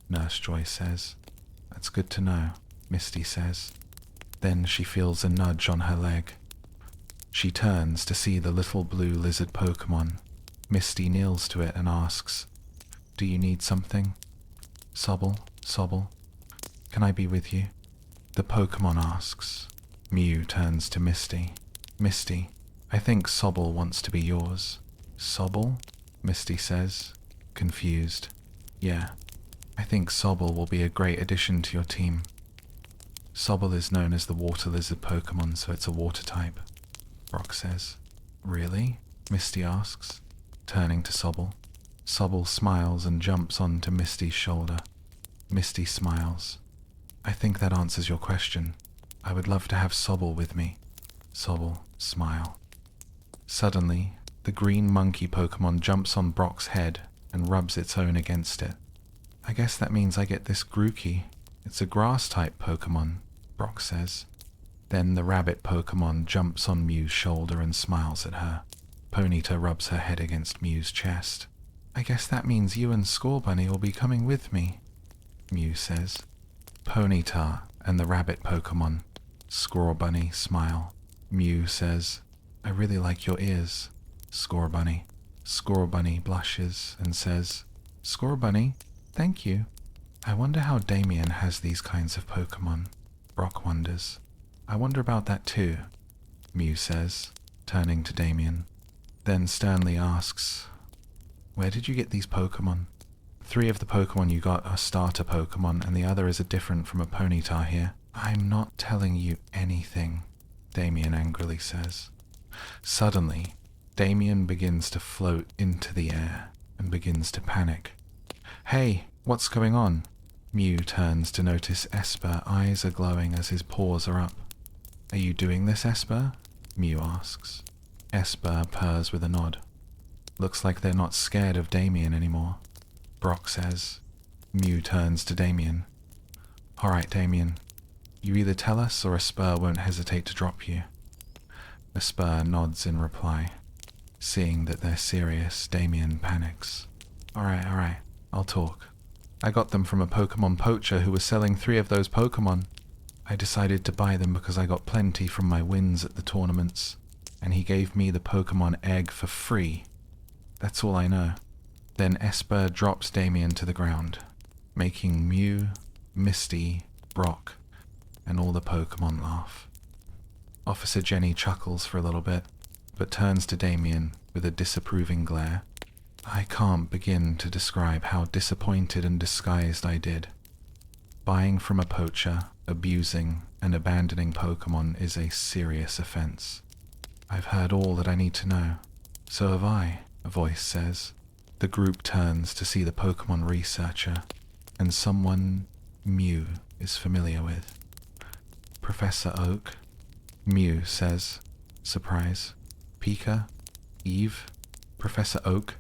Nurse Joy says. That's good to know, Misty says. Then she feels a nudge on her leg. She turns to see the little blue lizard Pokémon. Misty kneels to it and asks, "Do you need something?" "Sobble, Sobble, can I be with you?" the Pokémon asks. Mew turns to Misty. "Misty, I think Sobble wants to be yours." "Sobble?" Misty says, confused. "Yeah, I think Sobble will be a great addition to your team." Sobble is known as the water lizard Pokémon, so it's a water type, Brock says. "Really?" Misty asks, turning to Sobble. Sobble smiles and jumps onto Misty's shoulder. Misty smiles. "I think that answers your question. I would love to have Sobble with me." Sobble smile. Suddenly, the green monkey Pokémon jumps on Brock's head and rubs its own against it. "I guess that means I get this Grookey. It's a grass-type Pokémon," Brock says. Then the rabbit Pokémon jumps on Mew's shoulder and smiles at her. Ponyta rubs her head against Mew's chest. "I guess that means you and Scorbunny will be coming with me," Mew says. Ponyta and the rabbit Pokémon, Scorbunny, smile. Mew says, "I really like your ears, Scorbunny." Scorbunny blushes and says, "Scorbunny, thank you." "I wonder how Damien has these kinds of Pokémon," Brock wonders. "I wonder about that too," Mew says, turning to Damien. Then sternly asks, "Where did you get these Pokémon?" "3 of the Pokémon you got are starter Pokémon, and the other is a different from a Ponyta here." "I'm not telling you anything," Damien angrily says. Suddenly, Damien begins to float into the air and begins to panic. "Hey, what's going on?" Mew turns to notice Esper eyes are glowing as his paws are up. "Are you doing this, Esper?" Mew asks. Esper purrs with a nod. "Looks like they're not scared of Damien anymore," Brock says. Mew turns to Damien. "Alright, Damien. You either tell us or a spur won't hesitate to drop you." A spur nods in reply. Seeing that they're serious, Damien panics. Alright, I'll talk. I got them from a Pokémon poacher who was selling 3 of those Pokémon. I decided to buy them because I got plenty from my wins at the tournaments, and he gave me the Pokémon egg for free. That's all I know." Then Esper drops Damien to the ground, making Mew, Misty, Brock, and all the Pokémon laugh. Officer Jenny chuckles for a little bit, but turns to Damien with a disapproving glare. "I can't begin to describe how disappointed and disguised I did. Buying from a poacher, abusing, and abandoning Pokémon is a serious offense. I've heard all that I need to know." "So have I," a voice says. The group turns to see the Pokémon researcher, and someone Mew is familiar with. "Professor Oak," Mew says, surprise. "Pika? Eve?" "Professor Oak,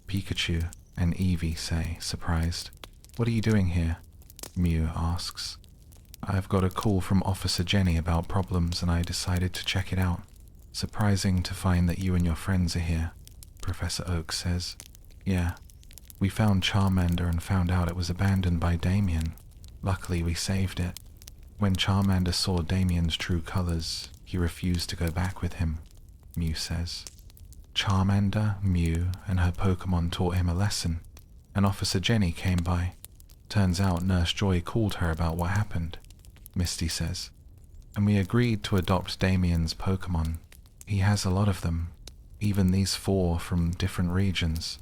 Pikachu, and Eevee say, surprised. "What are you doing here?" Mew asks. "I've got a call from Officer Jenny about problems and I decided to check it out. Surprising to find that you and your friends are here," Professor Oak says. "Yeah, we found Charmander and found out it was abandoned by Damien. Luckily we saved it. When Charmander saw Damien's true colors, he refused to go back with him," Mew says. "Charmander, Mew, and her Pokémon taught him a lesson, and Officer Jenny came by. Turns out Nurse Joy called her about what happened," Misty says. "And we agreed to adopt Damien's Pokémon. He has a lot of them, even these 4 from different regions.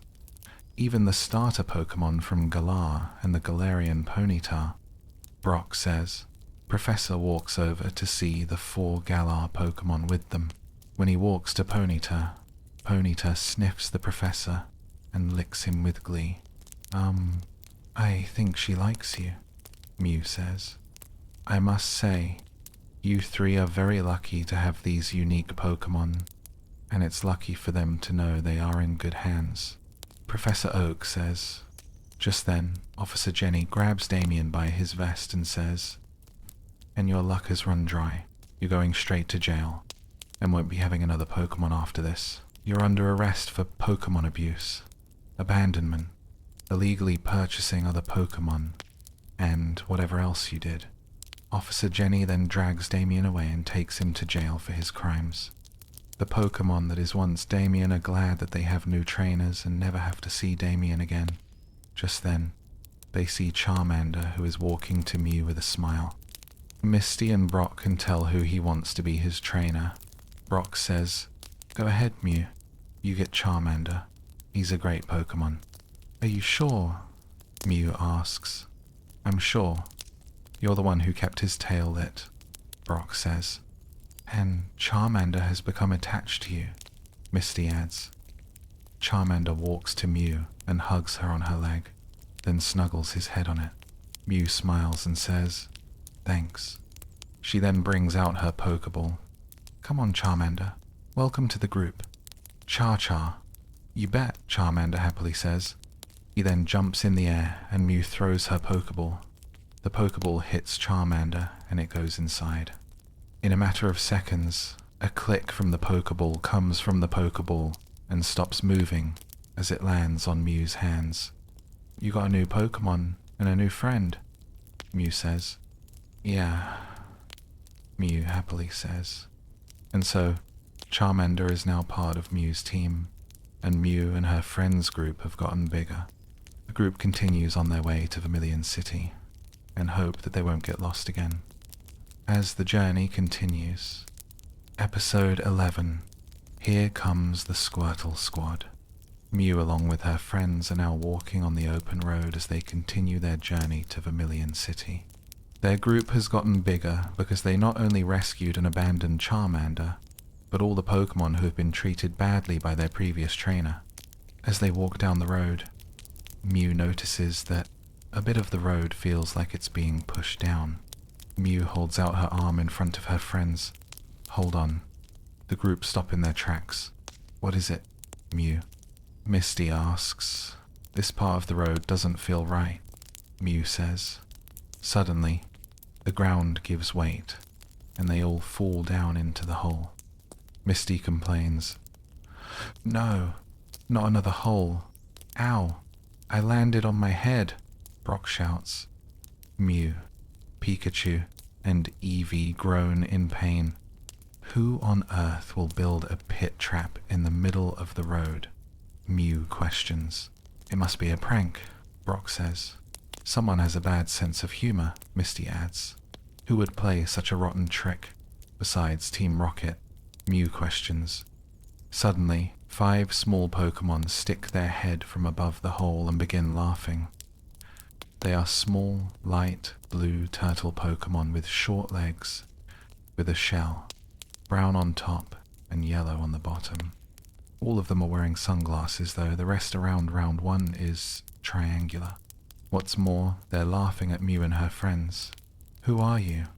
Even the starter Pokémon from Galar and the Galarian Ponyta," Brock says. Professor walks over to see the 4 Galar Pokémon with them. When he walks to Ponyta, Ponyta sniffs the professor and licks him with glee. I think she likes you," Mew says. "I must say, you 3 are very lucky to have these unique Pokémon, and it's lucky for them to know they are in good hands," Professor Oak says. Just then, Officer Jenny grabs Damien by his vest and says, "And your luck has run dry. You're going straight to jail, and won't be having another Pokémon after this. You're under arrest for Pokémon abuse, abandonment, illegally purchasing other Pokémon, and whatever else you did. Officer Jenny then drags Damien away and takes him to jail for his crimes. The Pokémon that is once Damien are glad that they have new trainers and never have to see Damien again. Just then, they see Charmander, who is walking to Mew with a smile. Misty and Brock can tell who he wants to be his trainer. Brock says, "Go ahead, Mew. You get Charmander. He's a great Pokémon." "Are you sure?" Mew asks. "I'm sure. You're the one who kept his tail lit," Brock says. "And Charmander has become attached to you," Misty adds. Charmander walks to Mew and hugs her on her leg, then snuggles his head on it. Mew smiles and says, "Thanks." She then brings out her Pokeball. "Come on, Charmander. Welcome to the group." "Char-Char." "You bet," Charmander happily says. He then jumps in the air and Mew throws her Pokeball. The Pokeball hits Charmander and it goes inside. In a matter of seconds, a click from the Pokeball comes from the Pokeball and stops moving as it lands on Mew's hands. "You got a new Pokemon and a new friend," Mew says. "Yeah," Mew happily says. And so, Charmander is now part of Mew's team, and Mew and her friends group have gotten bigger. The group continues on their way to Vermilion City, and hope that they won't get lost again. As the journey continues, Episode 11, Here Comes the Squirtle Squad. Mew along with her friends are now walking on the open road as they continue their journey to Vermilion City. Their group has gotten bigger because they not only rescued an abandoned Charmander, but all the Pokémon who have been treated badly by their previous trainer. As they walk down the road, Mew notices that a bit of the road feels like it's being pushed down. Mew holds out her arm in front of her friends. "Hold on." The group stop in their tracks. "What is it, Mew?" Misty asks. "This part of the road doesn't feel right," Mew says. Suddenly, the ground gives weight, and they all fall down into the hole. Misty complains. "No, not another hole. Ow, I landed on my head," Brock shouts. Mew, Pikachu, and Eevee groan in pain. "Who on earth will build a pit trap in the middle of the road?" Mew questions. "It must be a prank," Brock says. "Someone has a bad sense of humor," Misty adds. "Who would play such a rotten trick? Besides Team Rocket?" Mew questions. Suddenly, 5 small Pokémon stick their head from above the hole and begin laughing. They are small, light blue turtle Pokémon with short legs, with a shell, brown on top and yellow on the bottom. All of them are wearing sunglasses, though the rest around round 1 is triangular. What's more, they're laughing at Mew and her friends. "Who are you?"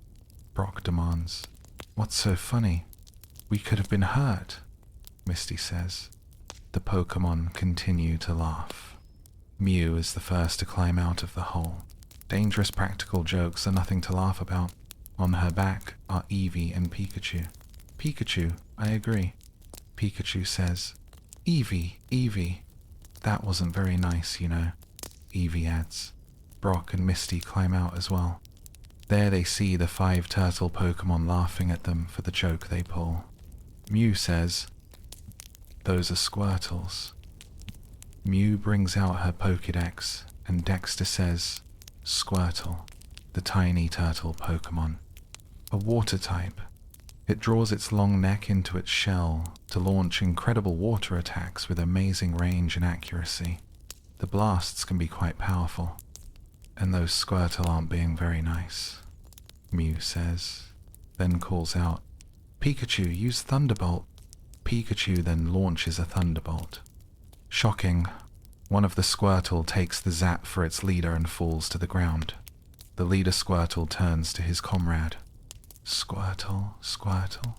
Brock demands. "What's so funny? We could have been hurt," Misty says. The Pokémon continue to laugh. Mew is the first to climb out of the hole. Dangerous practical jokes are nothing to laugh about. On her back are Eevee and Pikachu. "Pikachu, I agree," Pikachu says. "Eevee, Eevee. That wasn't very nice, you know," Eevee adds. Brock and Misty climb out as well. There they see the 5 turtle Pokémon laughing at them for the joke they pull. Mew says, "Those are Squirtles." Mew brings out her Pokédex, and Dexter says, "Squirtle, the tiny turtle Pokémon. A water type. It draws its long neck into its shell to launch incredible water attacks with amazing range and accuracy. The blasts can be quite powerful. And those Squirtle aren't being very nice," Mew says, then calls out, "Pikachu, use Thunderbolt." Pikachu then launches a Thunderbolt. Shocking, one of the Squirtle takes the zap for its leader and falls to the ground. The leader Squirtle turns to his comrade. "Squirtle, Squirtle,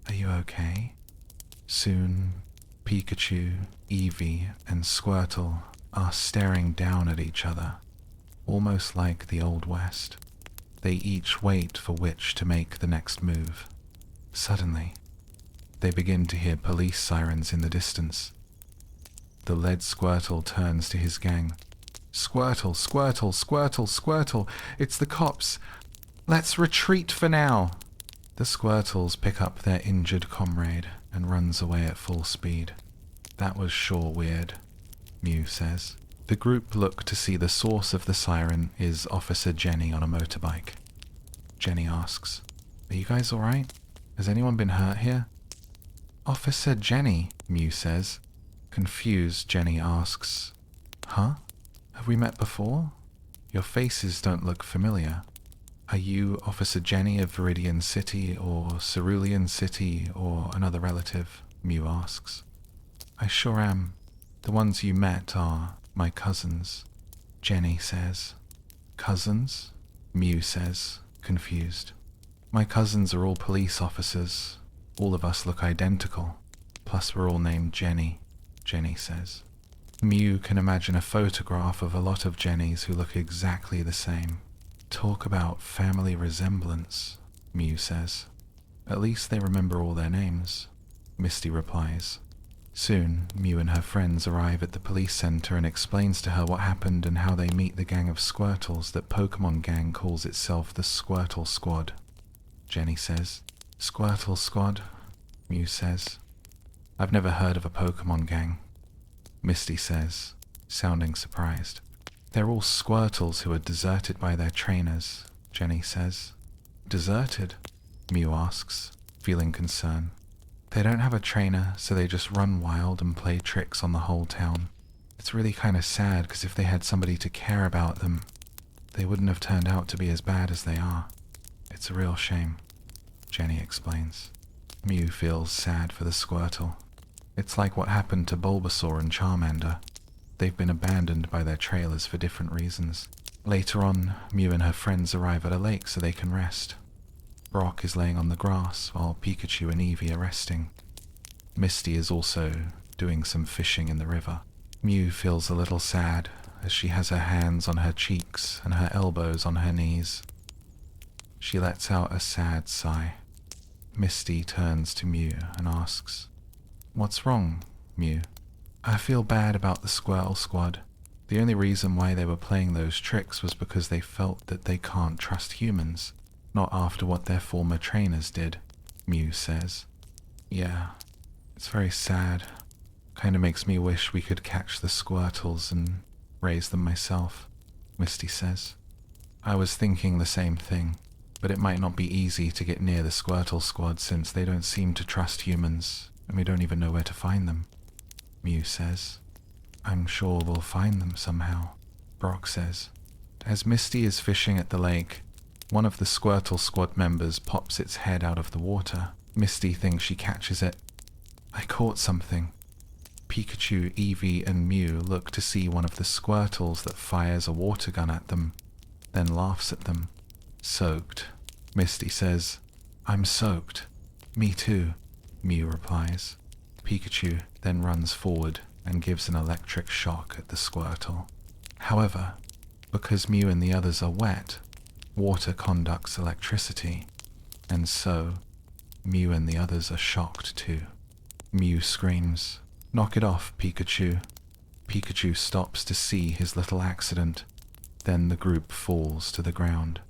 are you okay?" Soon, Pikachu, Eevee, and Squirtle are staring down at each other, almost like the Old West. They each wait for which to make the next move. Suddenly, they begin to hear police sirens in the distance. The lead Squirtle turns to his gang. Squirtle, Squirtle, Squirtle, Squirtle, it's the cops. Let's retreat for now. The Squirtles pick up their injured comrade and runs away at full speed. That was sure weird, Mew says. The group look to see the source of the siren is Officer Jenny on a motorbike. Jenny asks, "Are you guys alright? Has anyone been hurt here?" "Officer Jenny," Mew says. Confused, Jenny asks, "Huh? Have we met before? Your faces don't look familiar. Are you Officer Jenny of Viridian City or Cerulean City or another relative?" Mew asks. "I sure am. The ones you met are my cousins," Jenny says. "Cousins?" Mew says, confused. "My cousins are all police officers. All of us look identical. Plus we're all named Jenny," Jenny says. Mew can imagine a photograph of a lot of Jennies who look exactly the same. "Talk about family resemblance," Mew says. "At least they remember all their names," Misty replies. Soon, Mew and her friends arrive at the police center and explains to her what happened and how they meet the gang of Squirtles that Pokemon Gang calls itself the Squirtle Squad. Jenny says, "Squirtle Squad?" Mew says. "I've never heard of a Pokemon Gang." Misty says, sounding surprised. "They're all Squirtles who are deserted by their trainers," Jenny says. "Deserted?" Mew asks, feeling concern. "They don't have a trainer, so they just run wild and play tricks on the whole town. It's really kind of sad because if they had somebody to care about them, they wouldn't have turned out to be as bad as they are. It's a real shame," Jenny explains. Mew feels sad for the Squirtle. It's like what happened to Bulbasaur and Charmander. They've been abandoned by their trailers for different reasons. Later on, Mew and her friends arrive at a lake so they can rest. Brock is laying on the grass while Pikachu and Eevee are resting. Misty is also doing some fishing in the river. Mew feels a little sad as she has her hands on her cheeks and her elbows on her knees. She lets out a sad sigh. Misty turns to Mew and asks, "What's wrong, Mew?" "I feel bad about the Squirtle Squad. The only reason why they were playing those tricks was because they felt that they can't trust humans, not after what their former trainers did," Mew says. "Yeah, it's very sad. Kinda makes me wish we could catch the Squirtles and raise them myself," Misty says. "I was thinking the same thing, but it might not be easy to get near the Squirtle Squad since they don't seem to trust humans, and we don't even know where to find them," Mew says. "I'm sure we'll find them somehow," Brock says. As Misty is fishing at the lake, one of the Squirtle Squad members pops its head out of the water. Misty thinks she catches it. "I caught something." Pikachu, Eevee, and Mew look to see one of the Squirtles that fires a water gun at them, then laughs at them. "Soaked," Misty says. "I'm soaked." "Me too," Mew replies. Pikachu then runs forward and gives an electric shock at the Squirtle. However, because Mew and the others are wet, water conducts electricity, and so Mew and the others are shocked too. Mew screams, "Knock it off, Pikachu." Pikachu stops to see his little accident. Then the group falls to the ground.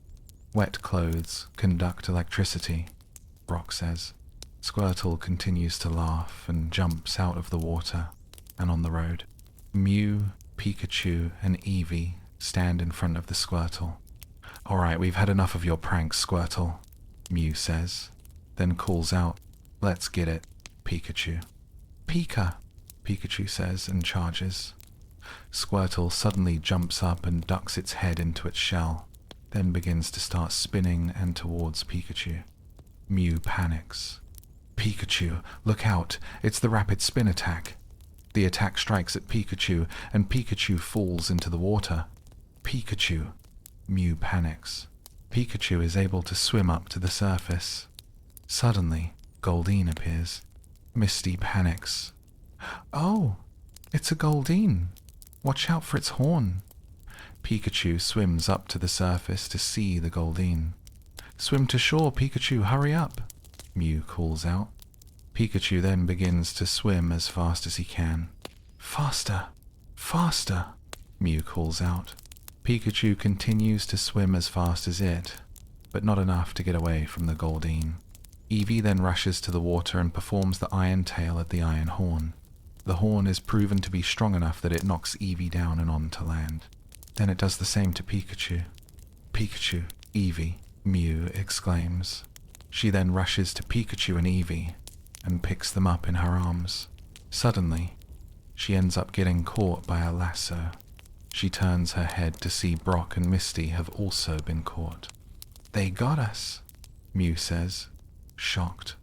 "Wet clothes conduct electricity," Brock says. Squirtle continues to laugh and jumps out of the water and on the road. Mew, Pikachu, and Eevee stand in front of the Squirtle. "Alright, we've had enough of your pranks, Squirtle," Mew says, then calls out, "Let's get it, Pikachu." "Pika," Pikachu says and charges. Squirtle suddenly jumps up and ducks its head into its shell, then begins to start spinning and towards Pikachu. Mew panics. "Pikachu, look out, it's the rapid spin attack." The attack strikes at Pikachu, and Pikachu falls into the water. "Pikachu!" Mew panics. Pikachu is able to swim up to the surface. Suddenly, Goldeen appears. Misty panics. "Oh, it's a Goldeen. Watch out for its horn." Pikachu swims up to the surface to see the Goldeen. "Swim to shore, Pikachu, hurry up," Mew calls out. Pikachu then begins to swim as fast as he can. Faster! Faster! Mew calls out. Pikachu continues to swim as fast as it, but not enough to get away from the Goldeen. Eevee then rushes to the water and performs the Iron Tail at the Iron Horn. The horn is proven to be strong enough that it knocks Eevee down and onto land. Then it does the same to Pikachu. Pikachu, Eevee, Mew exclaims. She then rushes to Pikachu and Eevee and picks them up in her arms. Suddenly, she ends up getting caught by a lasso. She turns her head to see Brock and Misty have also been caught. "They got us," Mew says, shocked.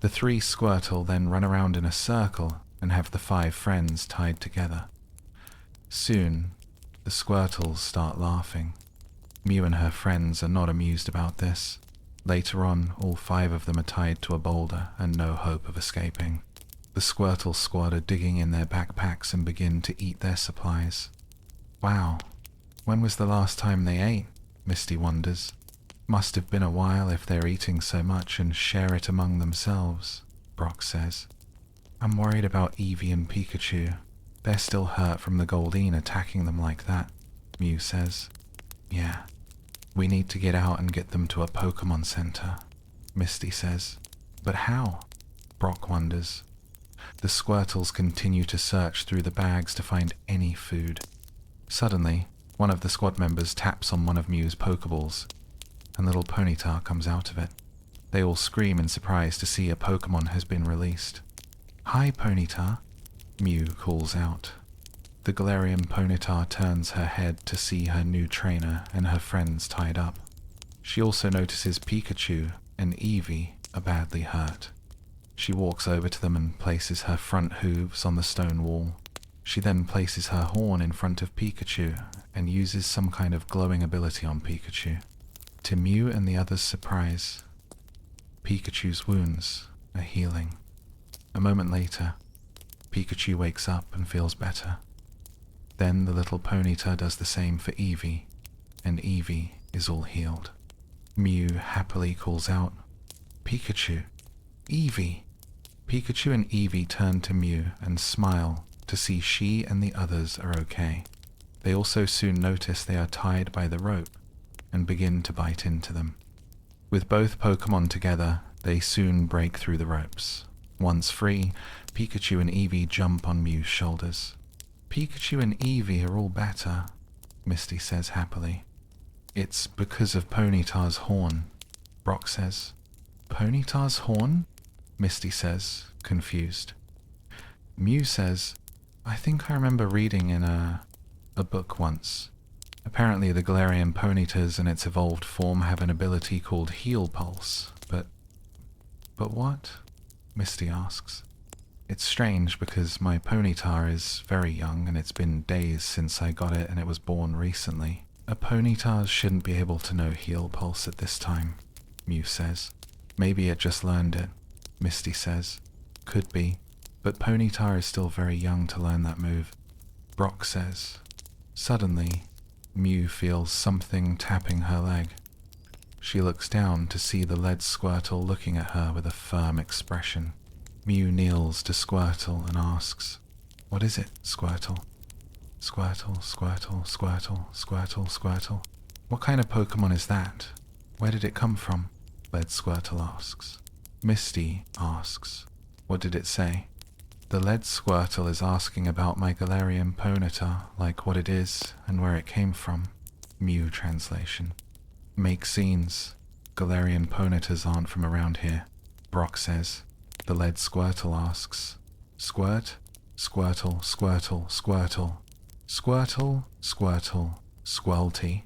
The three Squirtle then run around in a circle and have the 5 friends tied together. Soon, the Squirtles start laughing. Mew and her friends are not amused about this. Later on, all 5 of them are tied to a boulder and no hope of escaping. The Squirtle squad are digging in their backpacks and begin to eat their supplies. Wow, when was the last time they ate? Misty wonders. Must have been a while if they're eating so much and share it among themselves, Brock says. I'm worried about Eevee and Pikachu. They're still hurt from the Goldeen attacking them like that, Mew says. Yeah, we need to get out and get them to a Pokémon Center, Misty says. But how? Brock wonders. The Squirtles continue to search through the bags to find any food. Suddenly, one of the squad members taps on one of Mew's Pokeballs, and little Ponyta comes out of it. They all scream in surprise to see a Pokémon has been released. "Hi, Ponyta," Mew calls out. The Galarian Ponyta turns her head to see her new trainer and her friends tied up. She also notices Pikachu and Eevee are badly hurt. She walks over to them and places her front hooves on the stone wall. She then places her horn in front of Pikachu and uses some kind of glowing ability on Pikachu. To Mew and the others' surprise, Pikachu's wounds are healing. A moment later, Pikachu wakes up and feels better. Then the little Ponyta does the same for Eevee, and Eevee is all healed. Mew happily calls out, "Pikachu! Eevee!" Pikachu and Eevee turn to Mew and smile to see she and the others are okay. They also soon notice they are tied by the rope and begin to bite into them. With both Pokémon together, they soon break through the ropes. Once free, Pikachu and Eevee jump on Mew's shoulders. "Pikachu and Eevee are all better," Misty says happily. "It's because of Ponyta's horn," Brock says. "Ponyta's horn?" Misty says, confused. Mew says, "I think I remember reading in a book once. Apparently the Galarian Ponytas in its evolved form have an ability called Heal Pulse, but what?" Misty asks. "It's strange because my Ponyta is very young and it's been days since I got it and it was born recently. A Ponyta shouldn't be able to know Heal Pulse at this time," Mew says. "Maybe it just learned it," Misty says. "Could be, but Ponyta is still very young to learn that move," Brock says. Suddenly, Mew feels something tapping her leg. She looks down to see the lead Squirtle looking at her with a firm expression. Mew kneels to Squirtle and asks, "What is it, Squirtle?" "Squirtle, Squirtle, Squirtle, Squirtle, Squirtle. What kind of Pokémon is that? Where did it come from?" Lead Squirtle asks. Misty asks, "What did it say?" The lead Squirtle is asking about my Galarian Ponyta, like what it is and where it came from. Mew translation. "Make scenes. Galarian Ponytas aren't from around here," Brock says. The lead Squirtle asks, "Squirt? Squirtle, Squirtle, Squirtle. Squirtle, Squirtle, Squirty.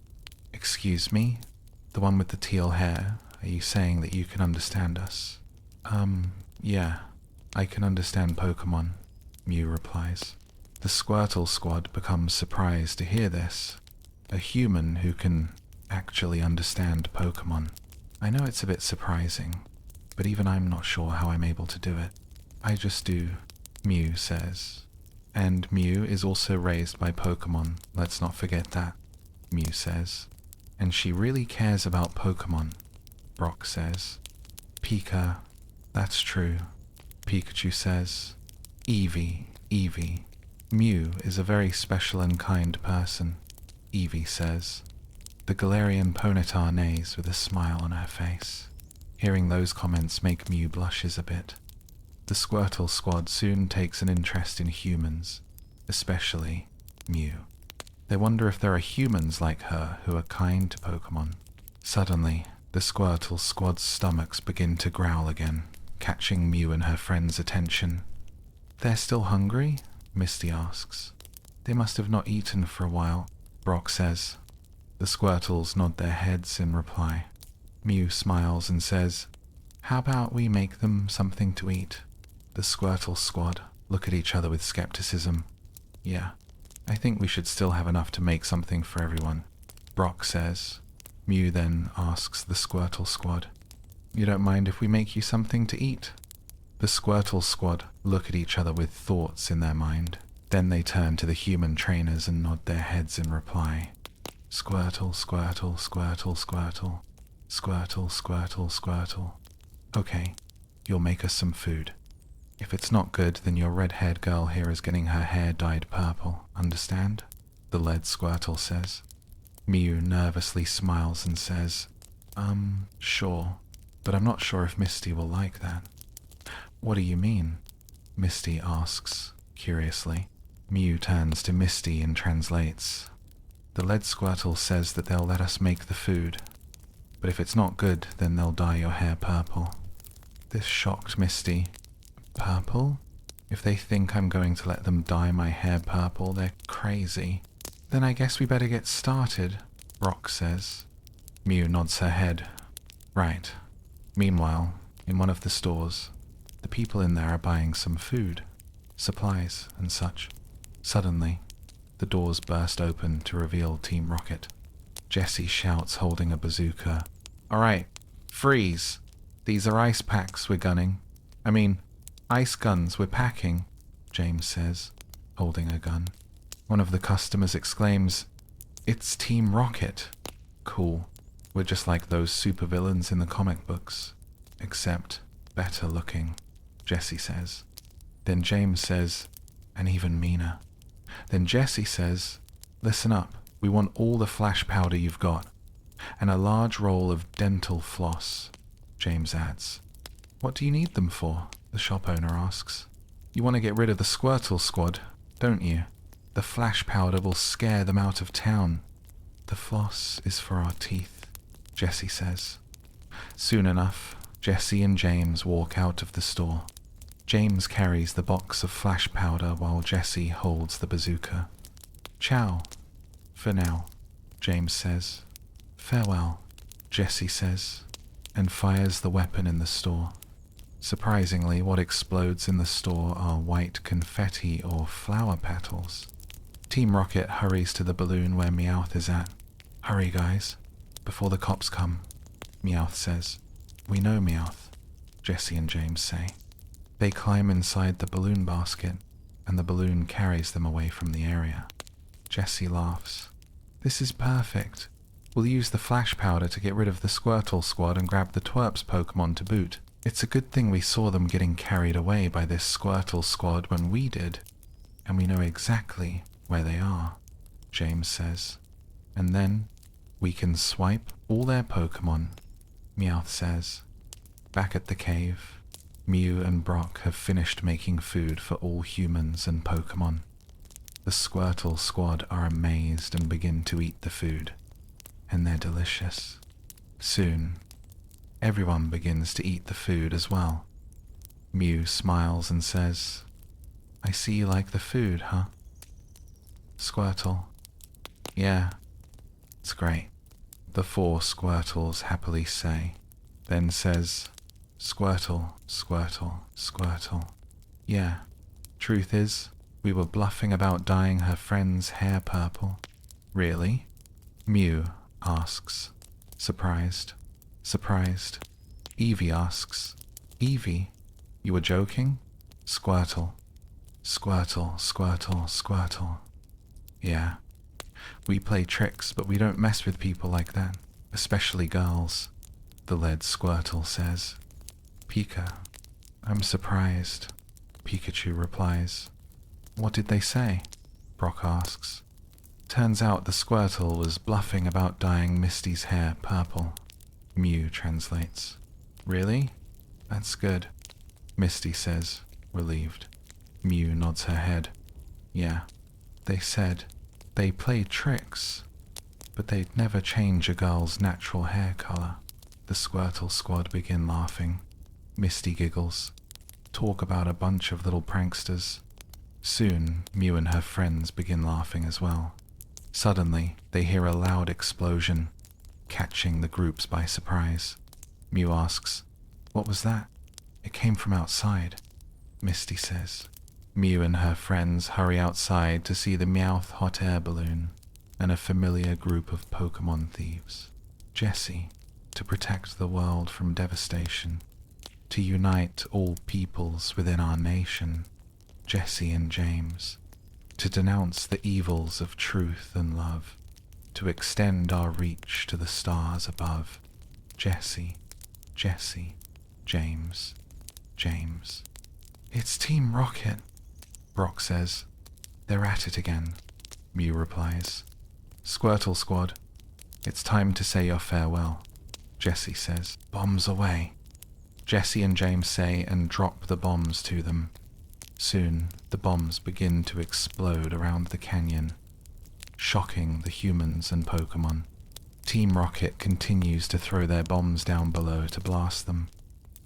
Excuse me? The one with the teal hair, are you saying that you can understand us?" Yeah, I can understand Pokémon," Mew replies. The Squirtle squad becomes surprised to hear this. A human who can actually understand Pokémon. I know it's a bit surprising, but even I'm not sure how I'm able to do it. "I just do," Mew says. "And Mew is also raised by Pokémon, let's not forget that," Mew says. "And she really cares about Pokémon," Brock says. "Pika, that's true. Pikachu says, Eevee, Eevee. Mew is a very special and kind person, Eevee says. The Galarian Ponyta neighs with a smile on her face. Hearing those comments make Mew blushes a bit. The Squirtle squad soon takes an interest in humans, especially Mew. They wonder if there are humans like her who are kind to Pokémon. Suddenly, the Squirtle squad's stomachs begin to growl again, catching Mew and her friend's attention. They're still hungry? Misty asks. They must have not eaten for a while, Brock says. The Squirtles nod their heads in reply. Mew smiles and says, How about we make them something to eat? The Squirtle squad look at each other with skepticism. Yeah, I think we should still have enough to make something for everyone, Brock says. Mew then asks the Squirtle squad, You don't mind if we make you something to eat? The Squirtle squad look at each other with thoughts in their mind. Then they turn to the human trainers and nod their heads in reply. Squirtle, Squirtle, Squirtle, Squirtle. Squirtle, Squirtle, Squirtle. Okay, you'll make us some food. If it's not good, then your red-haired girl here is getting her hair dyed purple, understand? The lead Squirtle says. Mew nervously smiles and says, Sure, but I'm not sure if Misty will like that. What do you mean? Misty asks, curiously. Mew turns to Misty and translates. The lead Squirtle says that they'll let us make the food, but if it's not good, then they'll dye your hair purple. This shocked Misty. Purple? If they think I'm going to let them dye my hair purple, they're crazy. Then I guess we better get started, Brock says. Mew nods her head. Right. Meanwhile, in one of the stores, the people in there are buying some food, supplies, and such. Suddenly, the doors burst open to reveal Team Rocket. Jessie shouts, holding a bazooka. All right, freeze. These are ice packs we're gunning. Ice guns we're packing, James says, holding a gun. One of the customers exclaims, It's Team Rocket. Cool. We're just like those supervillains in the comic books, except better looking, Jessie says. Then James says, and even meaner. Then Jessie says, Listen up, we want all the flash powder you've got, and a large roll of dental floss, James adds. What do you need them for? The shop owner asks. You want to get rid of the Squirtle squad, don't you? The flash powder will scare them out of town. The floss is for our teeth, Jessie says. Soon enough, Jessie and James walk out of the store. James carries the box of flash powder while Jessie holds the bazooka. Ciao. For now, James says. Farewell, Jessie says, and fires the weapon in the store. Surprisingly, what explodes in the store are white confetti or flower petals. Team Rocket hurries to the balloon where Meowth is at. Hurry, guys, before the cops come, Meowth says. We know, Meowth, Jessie and James say. They climb inside the balloon basket, and the balloon carries them away from the area. Jessie laughs. This is perfect. We'll use the flash powder to get rid of the Squirtle squad and grab the Twerps Pokémon to boot. It's a good thing we saw them getting carried away by this Squirtle squad when we did, and we know exactly where they are, James says. And then we can swipe all their Pokémon, Meowth says. Back at the cave, Mew and Brock have finished making food for all humans and Pokémon. The Squirtle squad are amazed and begin to eat the food, and they're delicious. Soon, everyone begins to eat the food as well. Mew smiles and says, I see you like the food, huh? Squirtle. Yeah, it's great. The 4 Squirtles happily say, then says, Squirtle, Squirtle, Squirtle. Yeah, truth is, we were bluffing about dyeing her friend's hair purple. Really? Mew asks, surprised. Surprised. Eevee asks, Eevee, you were joking? Squirtle. Squirtle, Squirtle, Squirtle. Yeah. We play tricks, but we don't mess with people like that, especially girls, the lead Squirtle says. Pika, I'm surprised, Pikachu replies. What did they say? Brock asks. Turns out the Squirtle was bluffing about dyeing Misty's hair purple. Mew translates. Really? That's good, Misty says, relieved. Mew nods her head. Yeah, they said they played tricks, but they'd never change a girl's natural hair color. The Squirtle squad begin laughing. Misty giggles. Talk about a bunch of little pranksters. Soon, Mew and her friends begin laughing as well. Suddenly, they hear a loud explosion, catching the groups by surprise. Mew asks, What was that? It came from outside, Misty says. Mew and her friends hurry outside to see the Meowth hot air balloon and a familiar group of Pokémon thieves. Jessie, to protect the world from devastation, to unite all peoples within our nation, Jessie and James, to denounce the evils of truth and love, to extend our reach to the stars above, Jessie, Jessie, James, James. It's Team Rocket, Brock says. They're at it again, Mew replies. Squirtle Squad, it's time to say your farewell, Jessie says. Bombs away. Jessie and James say and drop the bombs to them. Soon, the bombs begin to explode around the canyon, shocking the humans and Pokémon. Team Rocket continues to throw their bombs down below to blast them.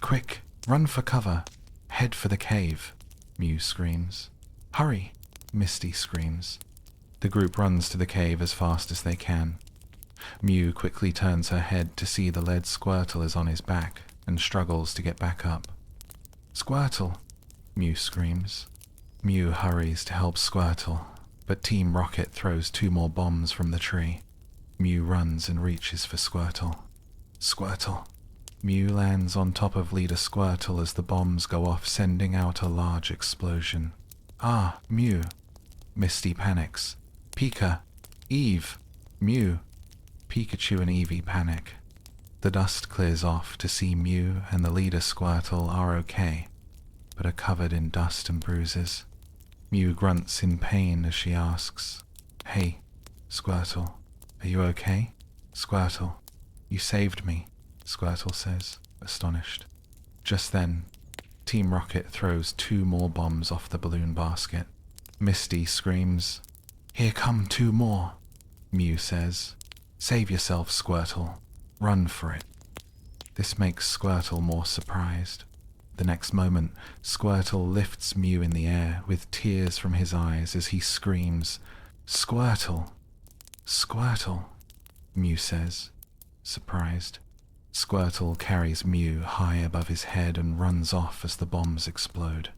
Quick, run for cover. Head for the cave, Mew screams. Hurry, Misty screams. The group runs to the cave as fast as they can. Mew quickly turns her head to see the lead Squirtle is on his back and struggles to get back up. Squirtle, Mew screams. Mew hurries to help Squirtle, but Team Rocket throws 2 more bombs from the tree. Mew runs and reaches for Squirtle. Squirtle. Mew lands on top of Leader Squirtle as the bombs go off, sending out a large explosion. Ah, Mew. Misty panics. Pika. Eve. Mew. Pikachu and Eevee panic. The dust clears off to see Mew and the Leader Squirtle are okay, but are covered in dust and bruises. Mew grunts in pain as she asks, Hey, Squirtle, are you okay? Squirtle, you saved me, Squirtle says, astonished. Just then, Team Rocket throws 2 more bombs off the balloon basket. Misty screams, Here come 2 more, Mew says. Save yourself, Squirtle. Run for it. This makes Squirtle more surprised. The next moment, Squirtle lifts Mew in the air with tears from his eyes as he screams, Squirtle! Squirtle! Mew says, surprised. Squirtle carries Mew high above his head and runs off as the bombs explode,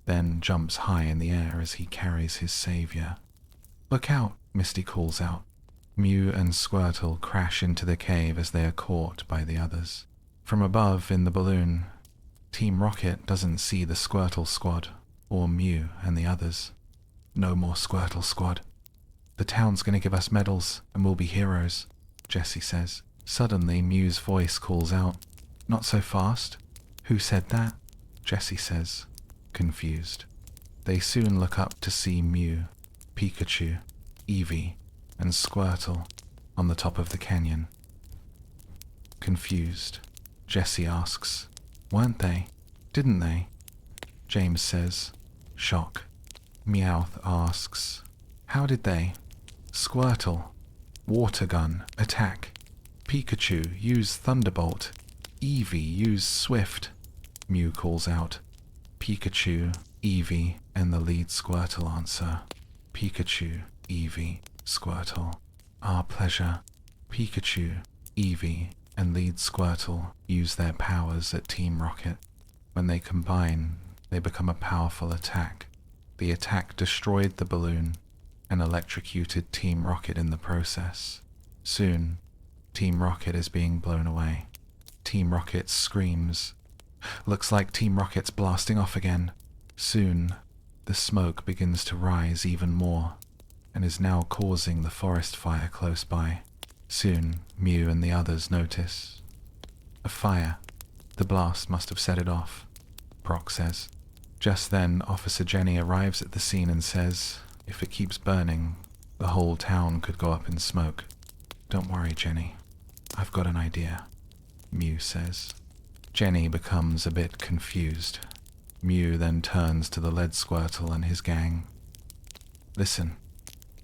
then jumps high in the air as he carries his savior. Look out, Misty calls out. Mew and Squirtle crash into the cave as they are caught by the others. From above in the balloon, Team Rocket doesn't see the Squirtle Squad or Mew and the others. No more Squirtle Squad. The town's gonna give us medals and we'll be heroes, Jessie says. Suddenly, Mew's voice calls out, Not so fast. Who said that? Jessie says, confused. They soon look up to see Mew, Pikachu, Eevee, and Squirtle on the top of the canyon. Confused, Jessie asks, Weren't they? Didn't they? James says, shock. Meowth asks, How did they? Squirtle, water gun, attack. Pikachu, use Thunderbolt. Eevee, use Swift. Mew calls out. Pikachu, Eevee, and the lead Squirtle answer. Pikachu, Eevee, Squirtle. Our pleasure. Pikachu, Eevee, and lead Squirtle use their powers at Team Rocket. When they combine, they become a powerful attack. The attack destroyed the balloon and electrocuted Team Rocket in the process. Soon, Team Rocket is being blown away. Team Rocket screams. Looks like Team Rocket's blasting off again. Soon, the smoke begins to rise even more and is now causing the forest fire close by. Soon, Mew and the others notice a fire. The blast must have set it off. Brock says. Just then, Officer Jenny arrives at the scene and says, if it keeps burning, the whole town could go up in smoke. Don't worry, Jenny. I've got an idea, Mew says. Jenny becomes a bit confused. Mew then turns to the lead Squirtle and his gang. Listen,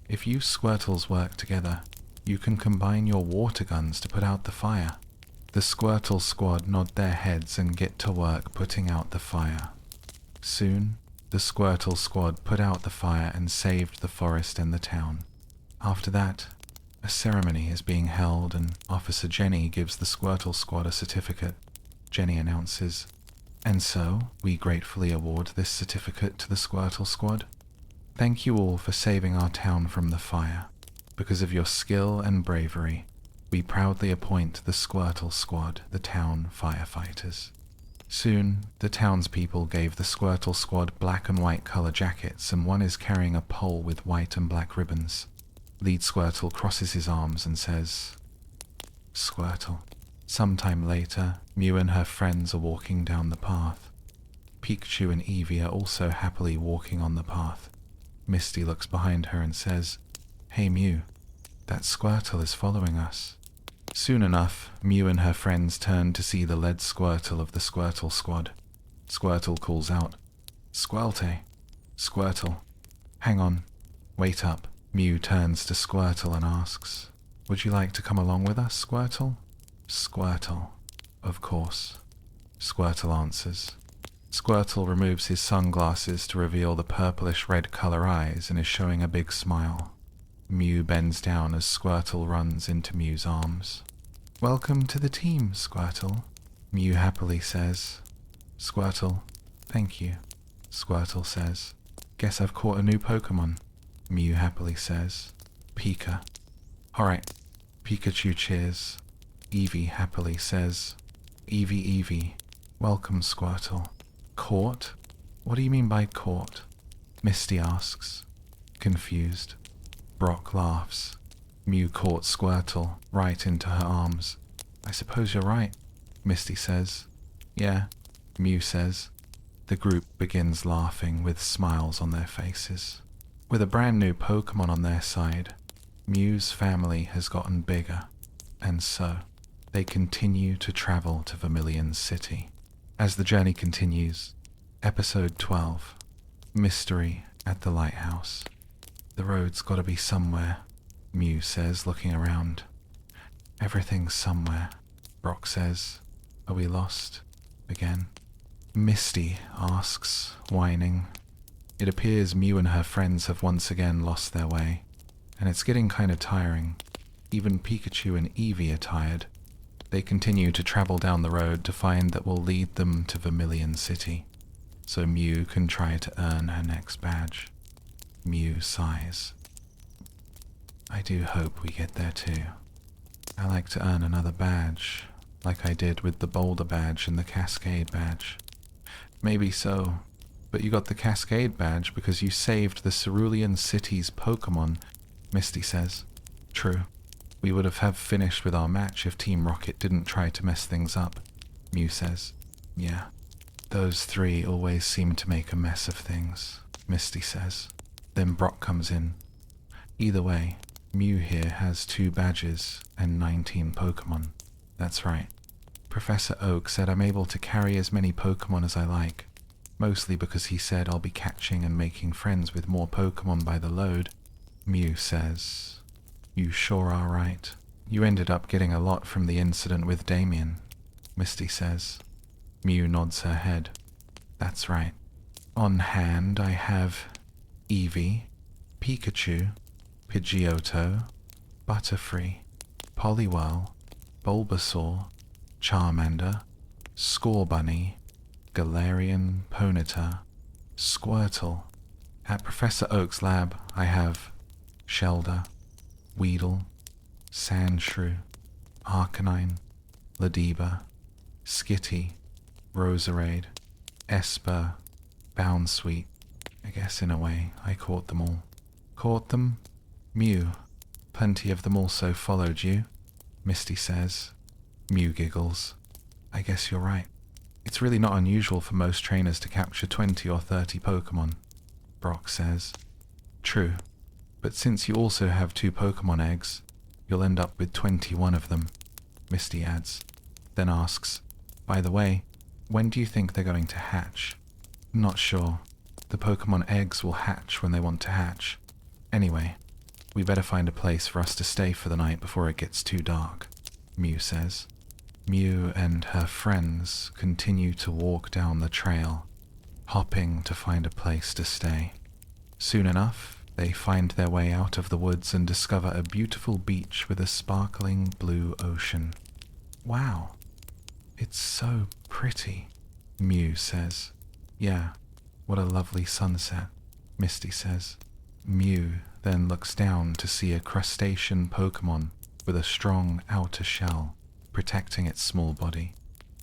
if you Squirtles work together, you can combine your water guns to put out the fire. The Squirtle squad nod their heads and get to work putting out the fire. Soon, the Squirtle squad put out the fire and saved the forest and the town. After that, a ceremony is being held and Officer Jenny gives the Squirtle squad a certificate. Jenny announces, and so, we gratefully award this certificate to the Squirtle squad. Thank you all for saving our town from the fire. Because of your skill and bravery, we proudly appoint the Squirtle squad the town firefighters. Soon, the townspeople gave the Squirtle squad black and white color jackets, and one is carrying a pole with white and black ribbons. Lead Squirtle crosses his arms and says, Squirtle. Sometime later, Mew and her friends are walking down the path. Pikachu and Eevee are also happily walking on the path. Misty looks behind her and says, Hey Mew, that Squirtle is following us. Soon enough, Mew and her friends turn to see the lead Squirtle of the Squirtle squad. Squirtle calls out, Squirtle, Squirtle, hang on, wait up. Mew turns to Squirtle and asks, Would you like to come along with us, Squirtle? Squirtle, of course. Squirtle answers. Squirtle removes his sunglasses to reveal the purplish-red color eyes and is showing a big smile. Mew bends down as Squirtle runs into Mew's arms. Welcome to the team, Squirtle, Mew happily says. Squirtle, thank you, Squirtle says. Guess I've caught a new Pokémon, Mew happily says. Pika. Alright, Pikachu cheers. Eevee happily says. Eevee, welcome, Squirtle. Caught? What do you mean by caught? Misty asks, confused. Brock laughs. Mew caught Squirtle right into her arms. I suppose you're right, Misty says. Yeah, Mew says. The group begins laughing with smiles on their faces. With a brand new Pokémon on their side, Mew's family has gotten bigger, and so they continue to travel to Vermilion City. As the journey continues, Episode 12, Mystery at the Lighthouse. The road's gotta be somewhere, Mew says, looking around. Everything's somewhere, Brock says. Are we lost? Again. Misty asks, whining. It appears Mew and her friends have once again lost their way, and it's getting kinda tiring. Even Pikachu and Eevee are tired. They continue to travel down the road to find that will lead them to Vermilion City, so Mew can try to earn her next badge. Mew sighs. I do hope we get there too. I like to earn another badge, like I did with the Boulder badge and the Cascade badge. Maybe so, but you got the Cascade badge because you saved the Cerulean City's Pokémon, Misty says. True. We would have finished with our match if Team Rocket didn't try to mess things up, Mew says. Yeah, those three always seem to make a mess of things, Misty says. Then Brock comes in. Either way, Mew here has 2 badges and 19 Pokémon. That's right. Professor Oak said I'm able to carry as many Pokémon as I like, mostly because he said I'll be catching and making friends with more Pokémon by the load. Mew says, You sure are right. You ended up getting a lot from the incident with Damien, Misty says. Mew nods her head. That's right. On hand I have Eevee, Pikachu, Pidgeotto, Butterfree, Poliwhirl, Bulbasaur, Charmander, Scorbunny, Galarian, Ponyta, Squirtle. At Professor Oak's lab I have Shelder, Weedle, Sandshrew, Arcanine, Ladybra, Skitty, Roserade, Esper, Bounsweet. I guess in a way I caught them all. Caught them? Mew. Plenty of them also followed you, Misty says. Mew giggles. I guess you're right. It's really not unusual for most trainers to capture 20 or 30 Pokemon, Brock says. True, but since you also have 2 Pokemon eggs, you'll end up with 21 of them, Misty adds, then asks, by the way, when do you think they're going to hatch? Not sure. The Pokemon eggs will hatch when they want to hatch. Anyway, we better find a place for us to stay for the night before it gets too dark, Mew says. Mew and her friends continue to walk down the trail, hopping to find a place to stay. Soon enough, they find their way out of the woods and discover a beautiful beach with a sparkling blue ocean. Wow, it's so pretty, Mew says. Yeah, what a lovely sunset, Misty says. Mew then looks down to see a crustacean Pokemon with a strong outer shell protecting its small body.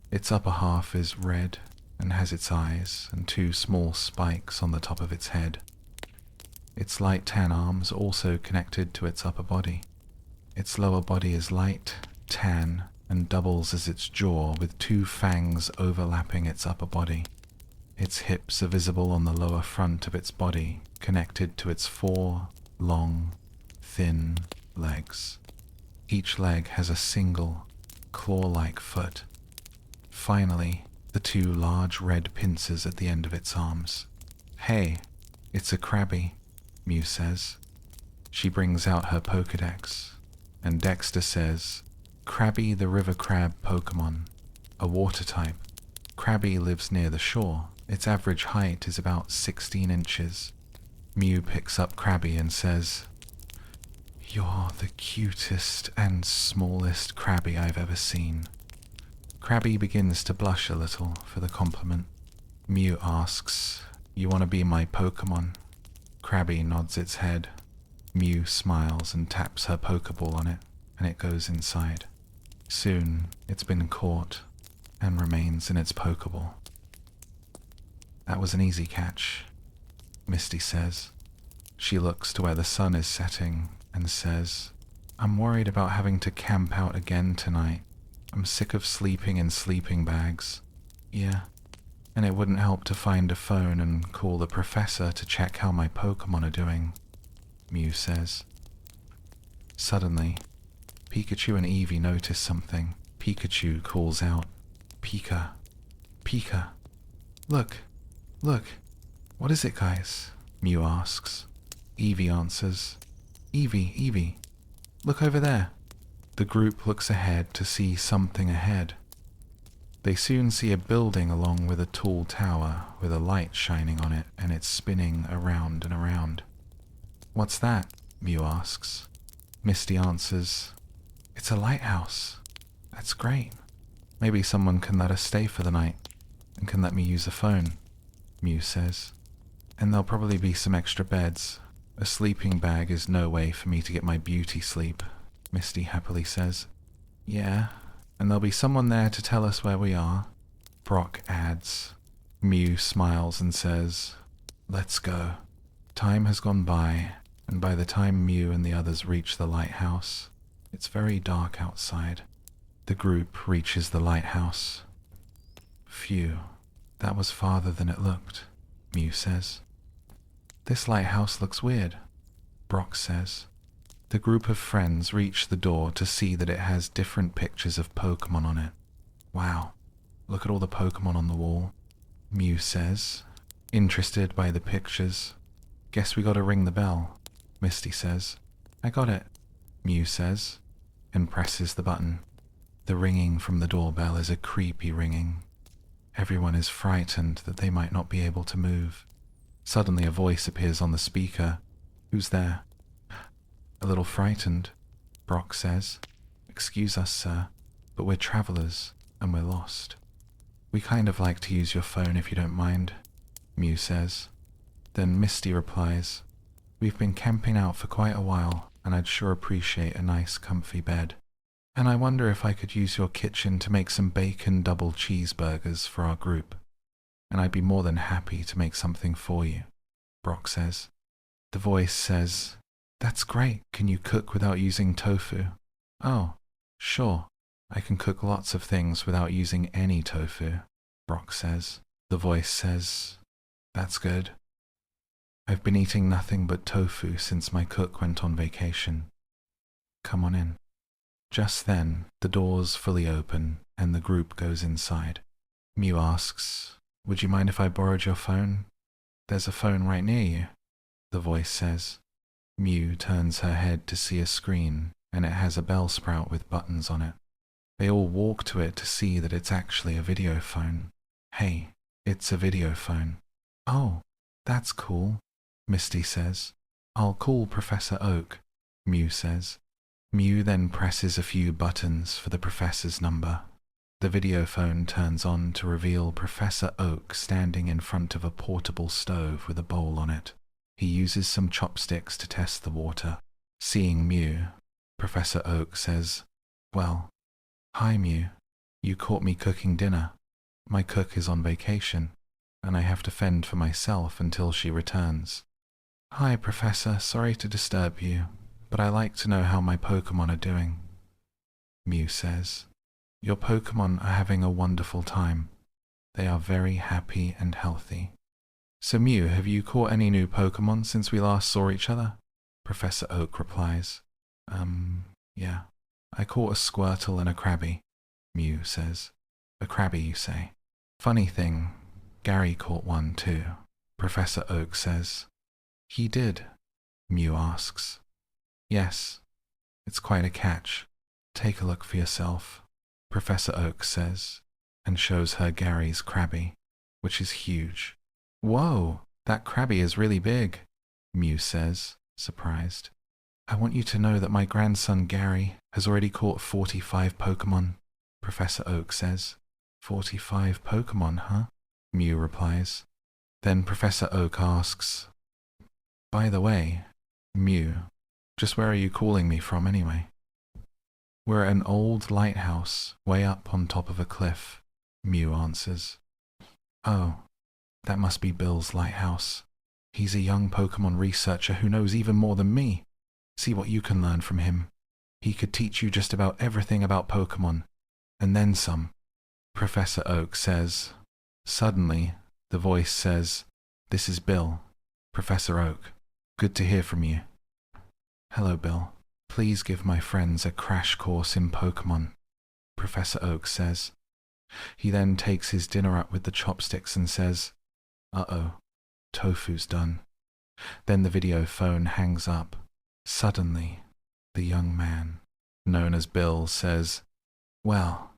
Its upper half is red and has its eyes and 2 small spikes on the top of its head. Its light tan arms are also connected to its upper body. Its lower body is light, tan, and doubles as its jaw with 2 fangs overlapping its upper body. Its hips are visible on the lower front of its body, connected to its 4 long, thin legs. Each leg has a single, claw-like foot. Finally, the 2 large red pincers at the end of its arms. Hey, it's a Krabby, Mew says. She brings out her Pokedex, and Dexter says, Krabby the river crab Pokemon, a water type. Krabby lives near the shore. Its average height is about 16 inches. Mew picks up Krabby and says, You're the cutest and smallest Krabby I've ever seen. Krabby begins to blush a little for the compliment. Mew asks, You want to be my Pokemon? Krabby nods its head. Mew smiles and taps her Pokeball on it, and it goes inside. Soon, it's been caught and remains in its Pokeball. That was an easy catch, Misty says. She looks to where the sun is setting and says, I'm worried about having to camp out again tonight. I'm sick of sleeping in sleeping bags. Yeah, and it wouldn't help to find a phone and call the professor to check how my Pokemon are doing, Mew says. Suddenly, Pikachu and Eevee notice something. Pikachu calls out, Pika, Pika, look, look, what is it, guys? Mew asks. Eevee answers, Eevee, Eevee, look over there. The group looks ahead to see something ahead. They soon see a building along with a tall tower with a light shining on it, and it's spinning around and around. What's that? Mew asks. Misty answers, It's a lighthouse. That's great. Maybe someone can let us stay for the night and can let me use a phone, Mew says. And there'll probably be some extra beds. A sleeping bag is no way for me to get my beauty sleep, Misty happily says. Yeah, and there'll be someone there to tell us where we are, Brock adds. Mew smiles and says, Let's go. Time has gone by, and by the time Mew and the others reach the lighthouse, it's very dark outside. The group reaches the lighthouse. Phew, that was farther than it looked, Mew says. This lighthouse looks weird, Brock says. The group of friends reach the door to see that it has different pictures of Pokemon on it. Wow, look at all the Pokemon on the wall, Mew says, interested by the pictures. Guess we gotta ring the bell, Misty says. I got it, Mew says, and presses the button. The ringing from the doorbell is a creepy ringing. Everyone is frightened that they might not be able to move. Suddenly a voice appears on the speaker. Who's there? A little frightened, Brock says. Excuse us, sir, but we're travelers and we're lost. We kind of like to use your phone if you don't mind, Mew says. Then Misty replies, We've been camping out for quite a while and I'd sure appreciate a nice comfy bed. And I wonder if I could use your kitchen to make some bacon double cheeseburgers for our group. And I'd be more than happy to make something for you, Brock says. The voice says, That's great. Can you cook without using tofu? Oh, sure. I can cook lots of things without using any tofu, Brock says. The voice says, "That's good. I've been eating nothing but tofu since my cook went on vacation. Come on in." Just then, the doors fully open and the group goes inside. Mew asks, "Would you mind if I borrowed your phone? There's a phone right near you," the voice says. Mew turns her head to see a screen, and it has a bell sprout with buttons on it. They all walk to it to see that it's actually a video phone. "Hey, it's a video phone." "Oh, that's cool," Misty says. "I'll call Professor Oak," Mew says. Mew then presses a few buttons for the professor's number. The video phone turns on to reveal Professor Oak standing in front of a portable stove with a bowl on it. He uses some chopsticks to test the water. Seeing Mew, Professor Oak says, "Well, hi Mew. You caught me cooking dinner. My cook is on vacation, and I have to fend for myself until she returns." "Hi, Professor. Sorry to disturb you, but I like to know how my Pokémon are doing," Mew says. "Your Pokémon are having a wonderful time. They are very happy and healthy." "So Mew, have you caught any new Pokémon since we last saw each other?" Professor Oak replies. Yeah. I caught a Squirtle and a Krabby," Mew says. "A Krabby, you say? Funny thing, Gary caught one too," Professor Oak says. "He did?" Mew asks. "Yes. It's quite a catch. Take a look for yourself," Professor Oak says, and shows her Gary's Krabby, which is huge. "Whoa, that Krabby is really big," Mew says, surprised. "I want you to know that my grandson Gary has already caught 45 Pokémon," Professor Oak says. 45 Pokémon, huh? Mew replies. Then Professor Oak asks, "By the way, Mew, just where are you calling me from anyway?" "We're at an old lighthouse way up on top of a cliff," Mew answers. "Oh, that must be Bill's lighthouse. He's a young Pokémon researcher who knows even more than me. See what you can learn from him. He could teach you just about everything about Pokémon, and then some," Professor Oak says. Suddenly, the voice says, "This is Bill. Professor Oak. Good to hear from you." "Hello, Bill. Please give my friends a crash course in Pokémon," Professor Oak says. He then takes his dinner up with the chopsticks and says, "Uh-oh, tofu's done." Then the video phone hangs up. Suddenly, the young man, known as Bill, says, "Well,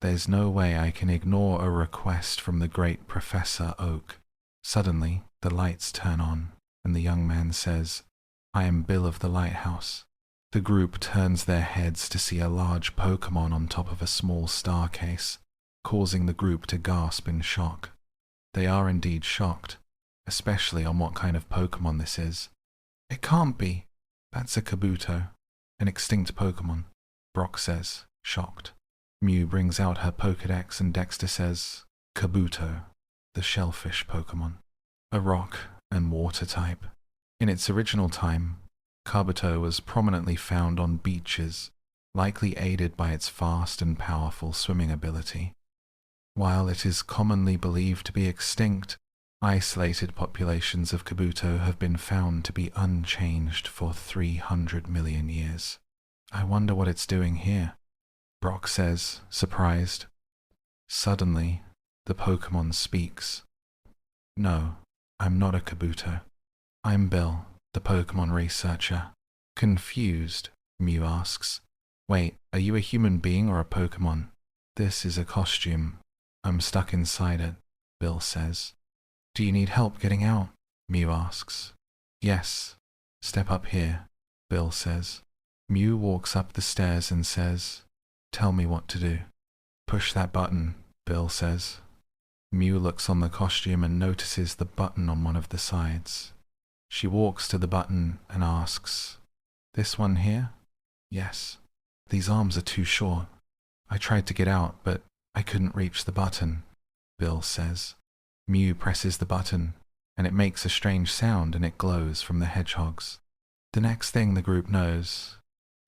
there's no way I can ignore a request from the great Professor Oak." Suddenly, the lights turn on, and the young man says, "I am Bill of the Lighthouse." The group turns their heads to see a large Pokémon on top of a small star case, causing the group to gasp in shock. They are indeed shocked, especially on what kind of Pokémon this is. "It can't be. That's a Kabuto, an extinct Pokémon," Brock says, shocked. Mew brings out her Pokédex and Dexter says, "Kabuto, the shellfish Pokémon, a rock and water type. In its original time, Kabuto was prominently found on beaches, likely aided by its fast and powerful swimming ability. While it is commonly believed to be extinct, isolated populations of Kabuto have been found to be unchanged for 300 million years. I wonder what it's doing here," Brock says, surprised. Suddenly, the Pokémon speaks. "No, I'm not a Kabuto. I'm Bill, the Pokémon researcher." Confused, Mew asks, "Wait, are you a human being or a Pokémon?" "This is a costume. I'm stuck inside it," Bill says. "Do you need help getting out?" Mew asks. "Yes. Step up here," Bill says. Mew walks up the stairs and says, "Tell me what to do." "Push that button," Bill says. Mew looks on the costume and notices the button on one of the sides. She walks to the button and asks, "This one here?" "Yes." "These arms are too short. I tried to get out, but I couldn't reach the button," Bill says. Mew presses the button, and it makes a strange sound and it glows from the hedgehogs. The next thing the group knows,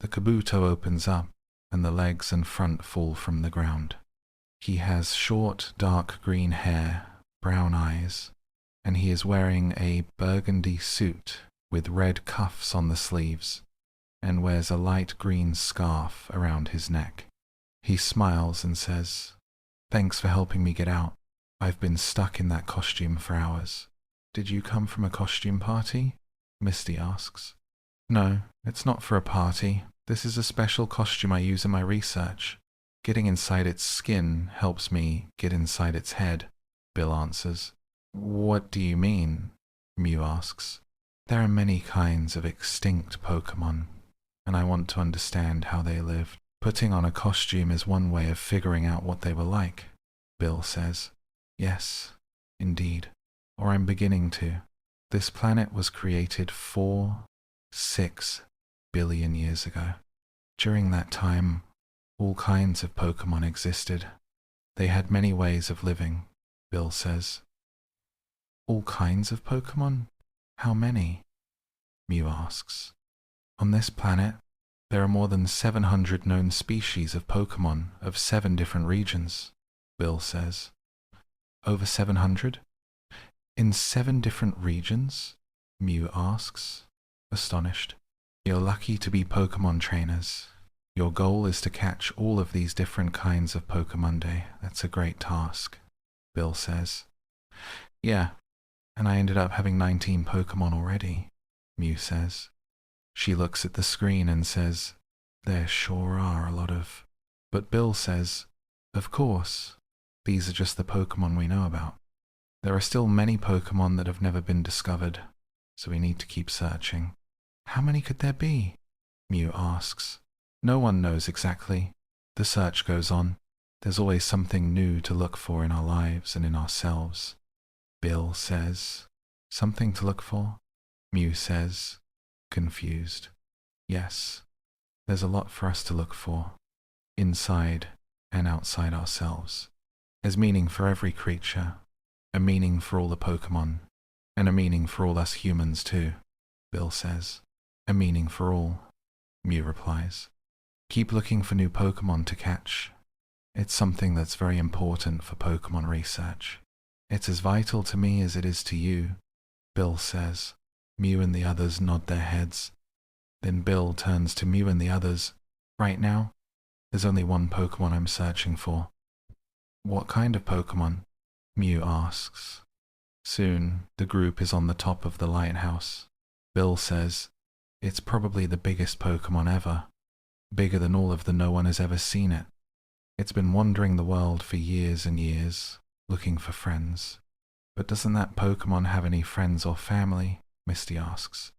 the Kabuto opens up and the legs and front fall from the ground. He has short, dark green hair, brown eyes, and he is wearing a burgundy suit with red cuffs on the sleeves and wears a light green scarf around his neck. He smiles and says, "Thanks for helping me get out. I've been stuck in that costume for hours." "Did you come from a costume party?" Misty asks. "No, it's not for a party. This is a special costume I use in my research. Getting inside its skin helps me get inside its head," Bill answers. "What do you mean?" Mew asks. "There are many kinds of extinct Pokémon, and I want to understand how they lived. Putting on a costume is one way of figuring out what they were like," Bill says. "Yes, indeed. Or I'm beginning to. This planet was created 6 billion years ago. During that time, all kinds of Pokémon existed. They had many ways of living," Bill says. "All kinds of Pokémon? How many?" Mew asks. "On this planet, there are more than 700 known species of Pokémon of 7 different regions," Bill says. "Over 700? In 7 different regions?" Mew asks, astonished. "You're lucky to be Pokémon trainers. Your goal is to catch all of these different kinds of Pokémonday. That's a great task," Bill says. "Yeah, and I ended up having 19 Pokémon already," Mew says. She looks at the screen and says, "There sure are a lot of..." But Bill says, "Of course, these are just the Pokémon we know about. There are still many Pokémon that have never been discovered, so we need to keep searching." "How many could there be?" Mew asks. "No one knows exactly. The search goes on. There's always something new to look for in our lives and in ourselves," Bill says. "Something to look for?" Mew says, confused. "Yes, there's a lot for us to look for, inside and outside ourselves. There's meaning for every creature, a meaning for all the Pokémon, and a meaning for all us humans too," Bill says. "A meaning for all," Mew replies. "Keep looking for new Pokémon to catch. It's something that's very important for Pokémon research. It's as vital to me as it is to you," Bill says. Mew and the others nod their heads. Then Bill turns to Mew and the others. "Right now, there's only one Pokémon I'm searching for." "What kind of Pokémon?" Mew asks. Soon, the group is on the top of the lighthouse. Bill says, "It's probably the biggest Pokémon ever. Bigger than all of the no one has ever seen it. It's been wandering the world for years and years, looking for friends." "But doesn't that Pokémon have any friends or family?" Misty asks.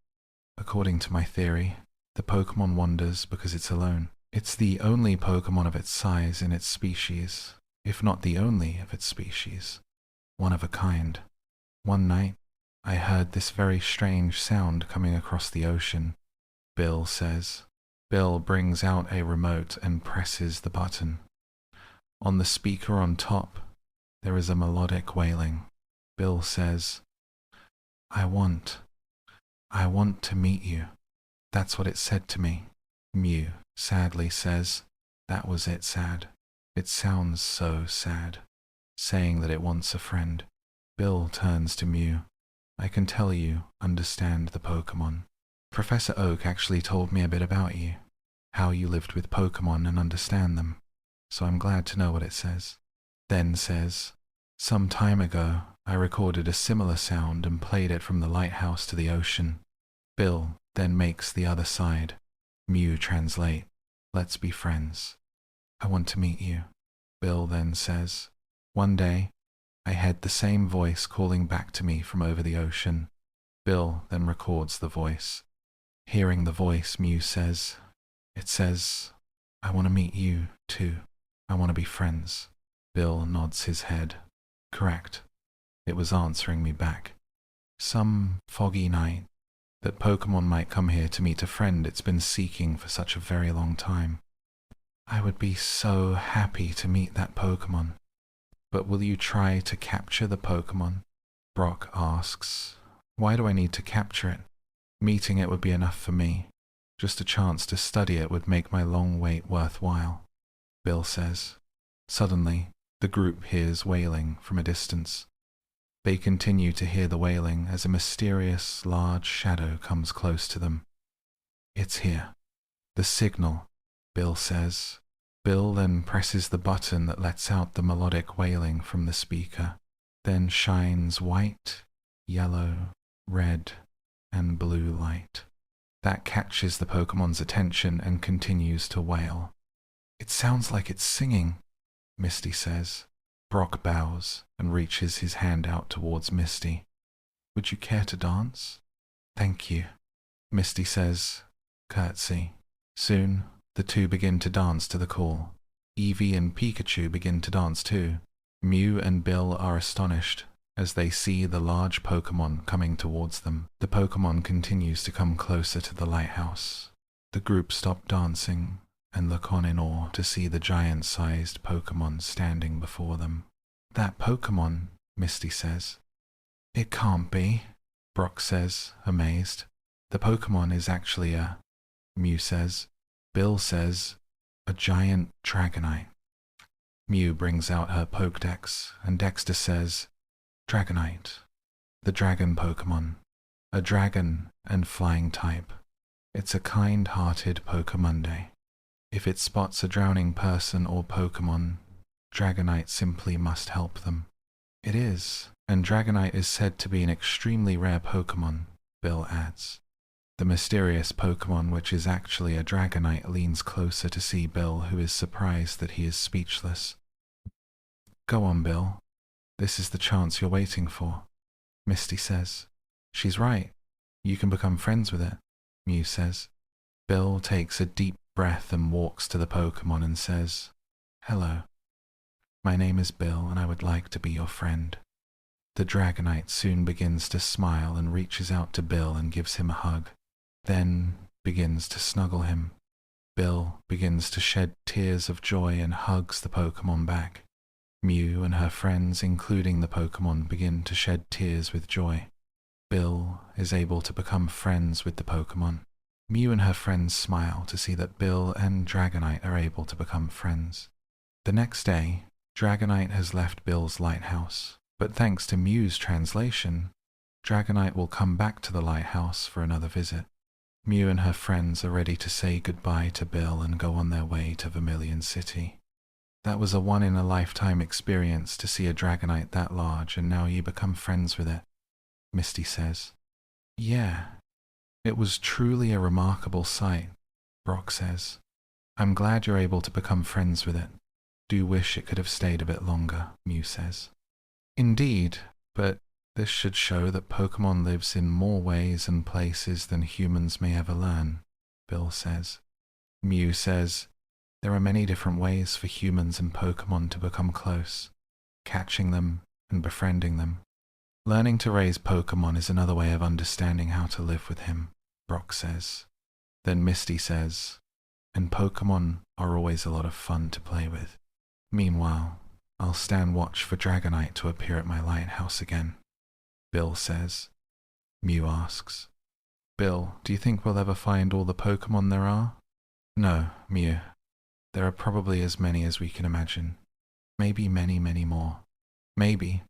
"According to my theory, the Pokémon wanders because it's alone. It's the only Pokémon of its size in its species, if not the only of its species. One of a kind. One night, I heard this very strange sound coming across the ocean," Bill says. Bill brings out a remote and presses the button. On the speaker on top, there is a melodic wailing. Bill says, I want to meet you. That's what it said to me." Mew sadly says, "That was it sad. It sounds so sad, saying that it wants a friend." Bill turns to Mew. "I can tell you understand the Pokémon. Professor Oak actually told me a bit about you, how you lived with Pokémon and understand them, so I'm glad to know what it says." Then says, "Some time ago, I recorded a similar sound and played it from the lighthouse to the ocean." Bill then makes the other side. Mew translate, "Let's be friends. I want to meet you." Bill then says, "One day, I heard the same voice calling back to me from over the ocean." Bill then records the voice. Hearing the voice, Mew says, "It says, I want to meet you, too. I want to be friends." Bill nods his head. "Correct. It was answering me back. Some foggy night, that Pokémon might come here to meet a friend it's been seeking for such a very long time. I would be so happy to meet that Pokémon. But will you try to capture the Pokémon?" Brock asks, "Why do I need to capture it? Meeting it would be enough for me. Just a chance to study it would make my long wait worthwhile." Bill says. Suddenly, The group hears wailing from a distance. They continue to hear the wailing as a mysterious, large shadow comes close to them. It's here. The signal, Bill says. Bill then presses the button that lets out the melodic wailing from the speaker, then shines white, yellow, red, and blue light. That catches the Pokemon's attention and continues to wail. It sounds like it's singing, Misty says. Brock bows and reaches his hand out towards Misty. Would you care to dance? Thank you, Misty says, curtsy. Soon, the two begin to dance to the call. Eevee and Pikachu begin to dance too. Mew and Bill are astonished as they see the large Pokemon coming towards them. The Pokemon continues to come closer to the lighthouse. The group stop dancing and look on in awe to see the giant-sized Pokemon standing before them. That Pokemon, Misty says. It can't be, Brock says, amazed. The Pokemon is actually Mew says. Bill says, a giant Dragonite. Mew brings out her Pokédex, and Dexter says, Dragonite, the dragon Pokemon, a dragon and flying type. It's a kind-hearted Pokemonday. If it spots a drowning person or Pokemon, Dragonite simply must help them. It is, and Dragonite is said to be an extremely rare Pokemon, Bill adds. The mysterious Pokemon, which is actually a Dragonite, leans closer to see Bill, who is surprised that he is speechless. Go on, Bill. This is the chance you're waiting for, Misty says. She's right. You can become friends with it, Mew says. Bill takes a deep breath and walks to the Pokemon and says, Hello. My name is Bill and I would like to be your friend. The Dragonite soon begins to smile and reaches out to Bill and gives him a hug, then begins to snuggle him. Bill begins to shed tears of joy and hugs the Pokemon back. Mew and her friends, including the Pokemon, begin to shed tears with joy. Bill is able to become friends with the Pokemon. Mew and her friends smile to see that Bill and Dragonite are able to become friends. The next day, Dragonite has left Bill's lighthouse, but thanks to Mew's translation, Dragonite will come back to the lighthouse for another visit. Mew and her friends are ready to say goodbye to Bill and go on their way to Vermilion City. That was a one-in-a-lifetime experience to see a Dragonite that large, and now you become friends with it, Misty says. Yeah, it was truly a remarkable sight, Brock says. I'm glad you're able to become friends with it. Do wish it could have stayed a bit longer, Mew says. Indeed, but this should show that Pokemon lives in more ways and places than humans may ever learn, Bill says. Mew says, there are many different ways for humans and Pokemon to become close, catching them and befriending them. Learning to raise Pokemon is another way of understanding how to live with him, Brock says. Then Misty says, and Pokemon are always a lot of fun to play with. Meanwhile, I'll stand watch for Dragonite to appear at my lighthouse again, Bill says. Mew asks, Bill, do you think we'll ever find all the Pokemon there are? No, Mew. There are probably as many as we can imagine. Maybe many, many more. Maybe.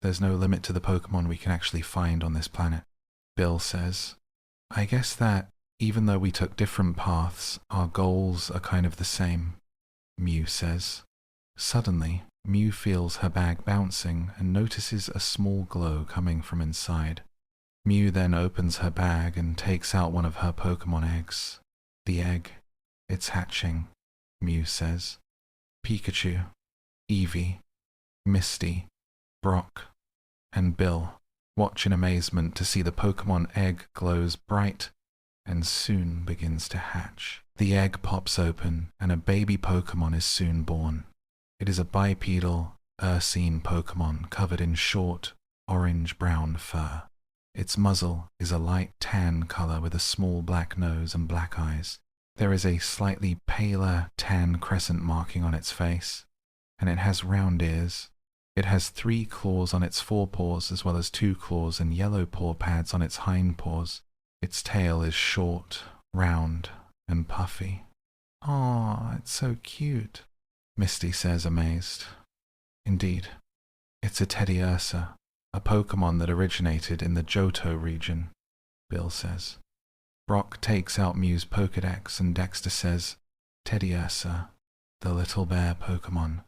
There's no limit to the Pokemon we can actually find on this planet, Bill says. I guess that, even though we took different paths, our goals are kind of the same, Mew says. Suddenly, Mew feels her bag bouncing and notices a small glow coming from inside. Mew then opens her bag and takes out one of her Pokemon eggs. The egg. It's hatching, Mew says. Pikachu, Eevee, Misty, Brock, and Bill watch in amazement to see the Pokemon egg glows bright and soon begins to hatch. The egg pops open and a baby Pokemon is soon born. It is a bipedal, ursine Pokemon covered in short, orange-brown fur. Its muzzle is a light tan color with a small black nose and black eyes. There is a slightly paler tan crescent marking on its face, and it has round ears. It has 3 claws on its forepaws as well as 2 claws and yellow paw pads on its hind paws. Its tail is short, round, and puffy. Aw, it's so cute, Misty says, amazed. Indeed, it's a Teddiursa, a Pokémon that originated in the Johto region, Bill says. Brock takes out Mew's Pokedex and Dexter says, Teddiursa, the little bear Pokémon,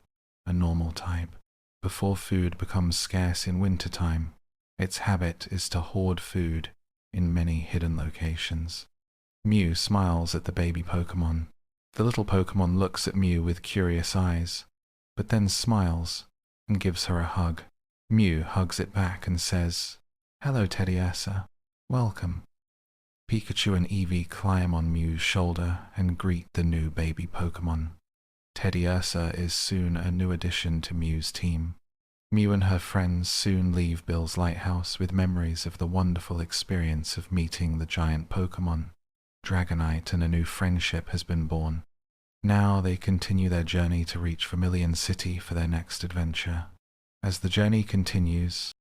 a normal type. Before food becomes scarce in wintertime, its habit is to hoard food in many hidden locations. Mew smiles at the baby Pokémon. The little Pokémon looks at Mew with curious eyes, but then smiles and gives her a hug. Mew hugs it back and says, Hello, Teddiursa. Welcome. Pikachu and Eevee climb on Mew's shoulder and greet the new baby Pokémon. Teddiursa is soon a new addition to Mew's team. Mew and her friends soon leave Bill's lighthouse with memories of the wonderful experience of meeting the giant Pokémon. Dragonite and a new friendship has been born. Now they continue their journey to reach Vermilion City for their next adventure. As the journey continues,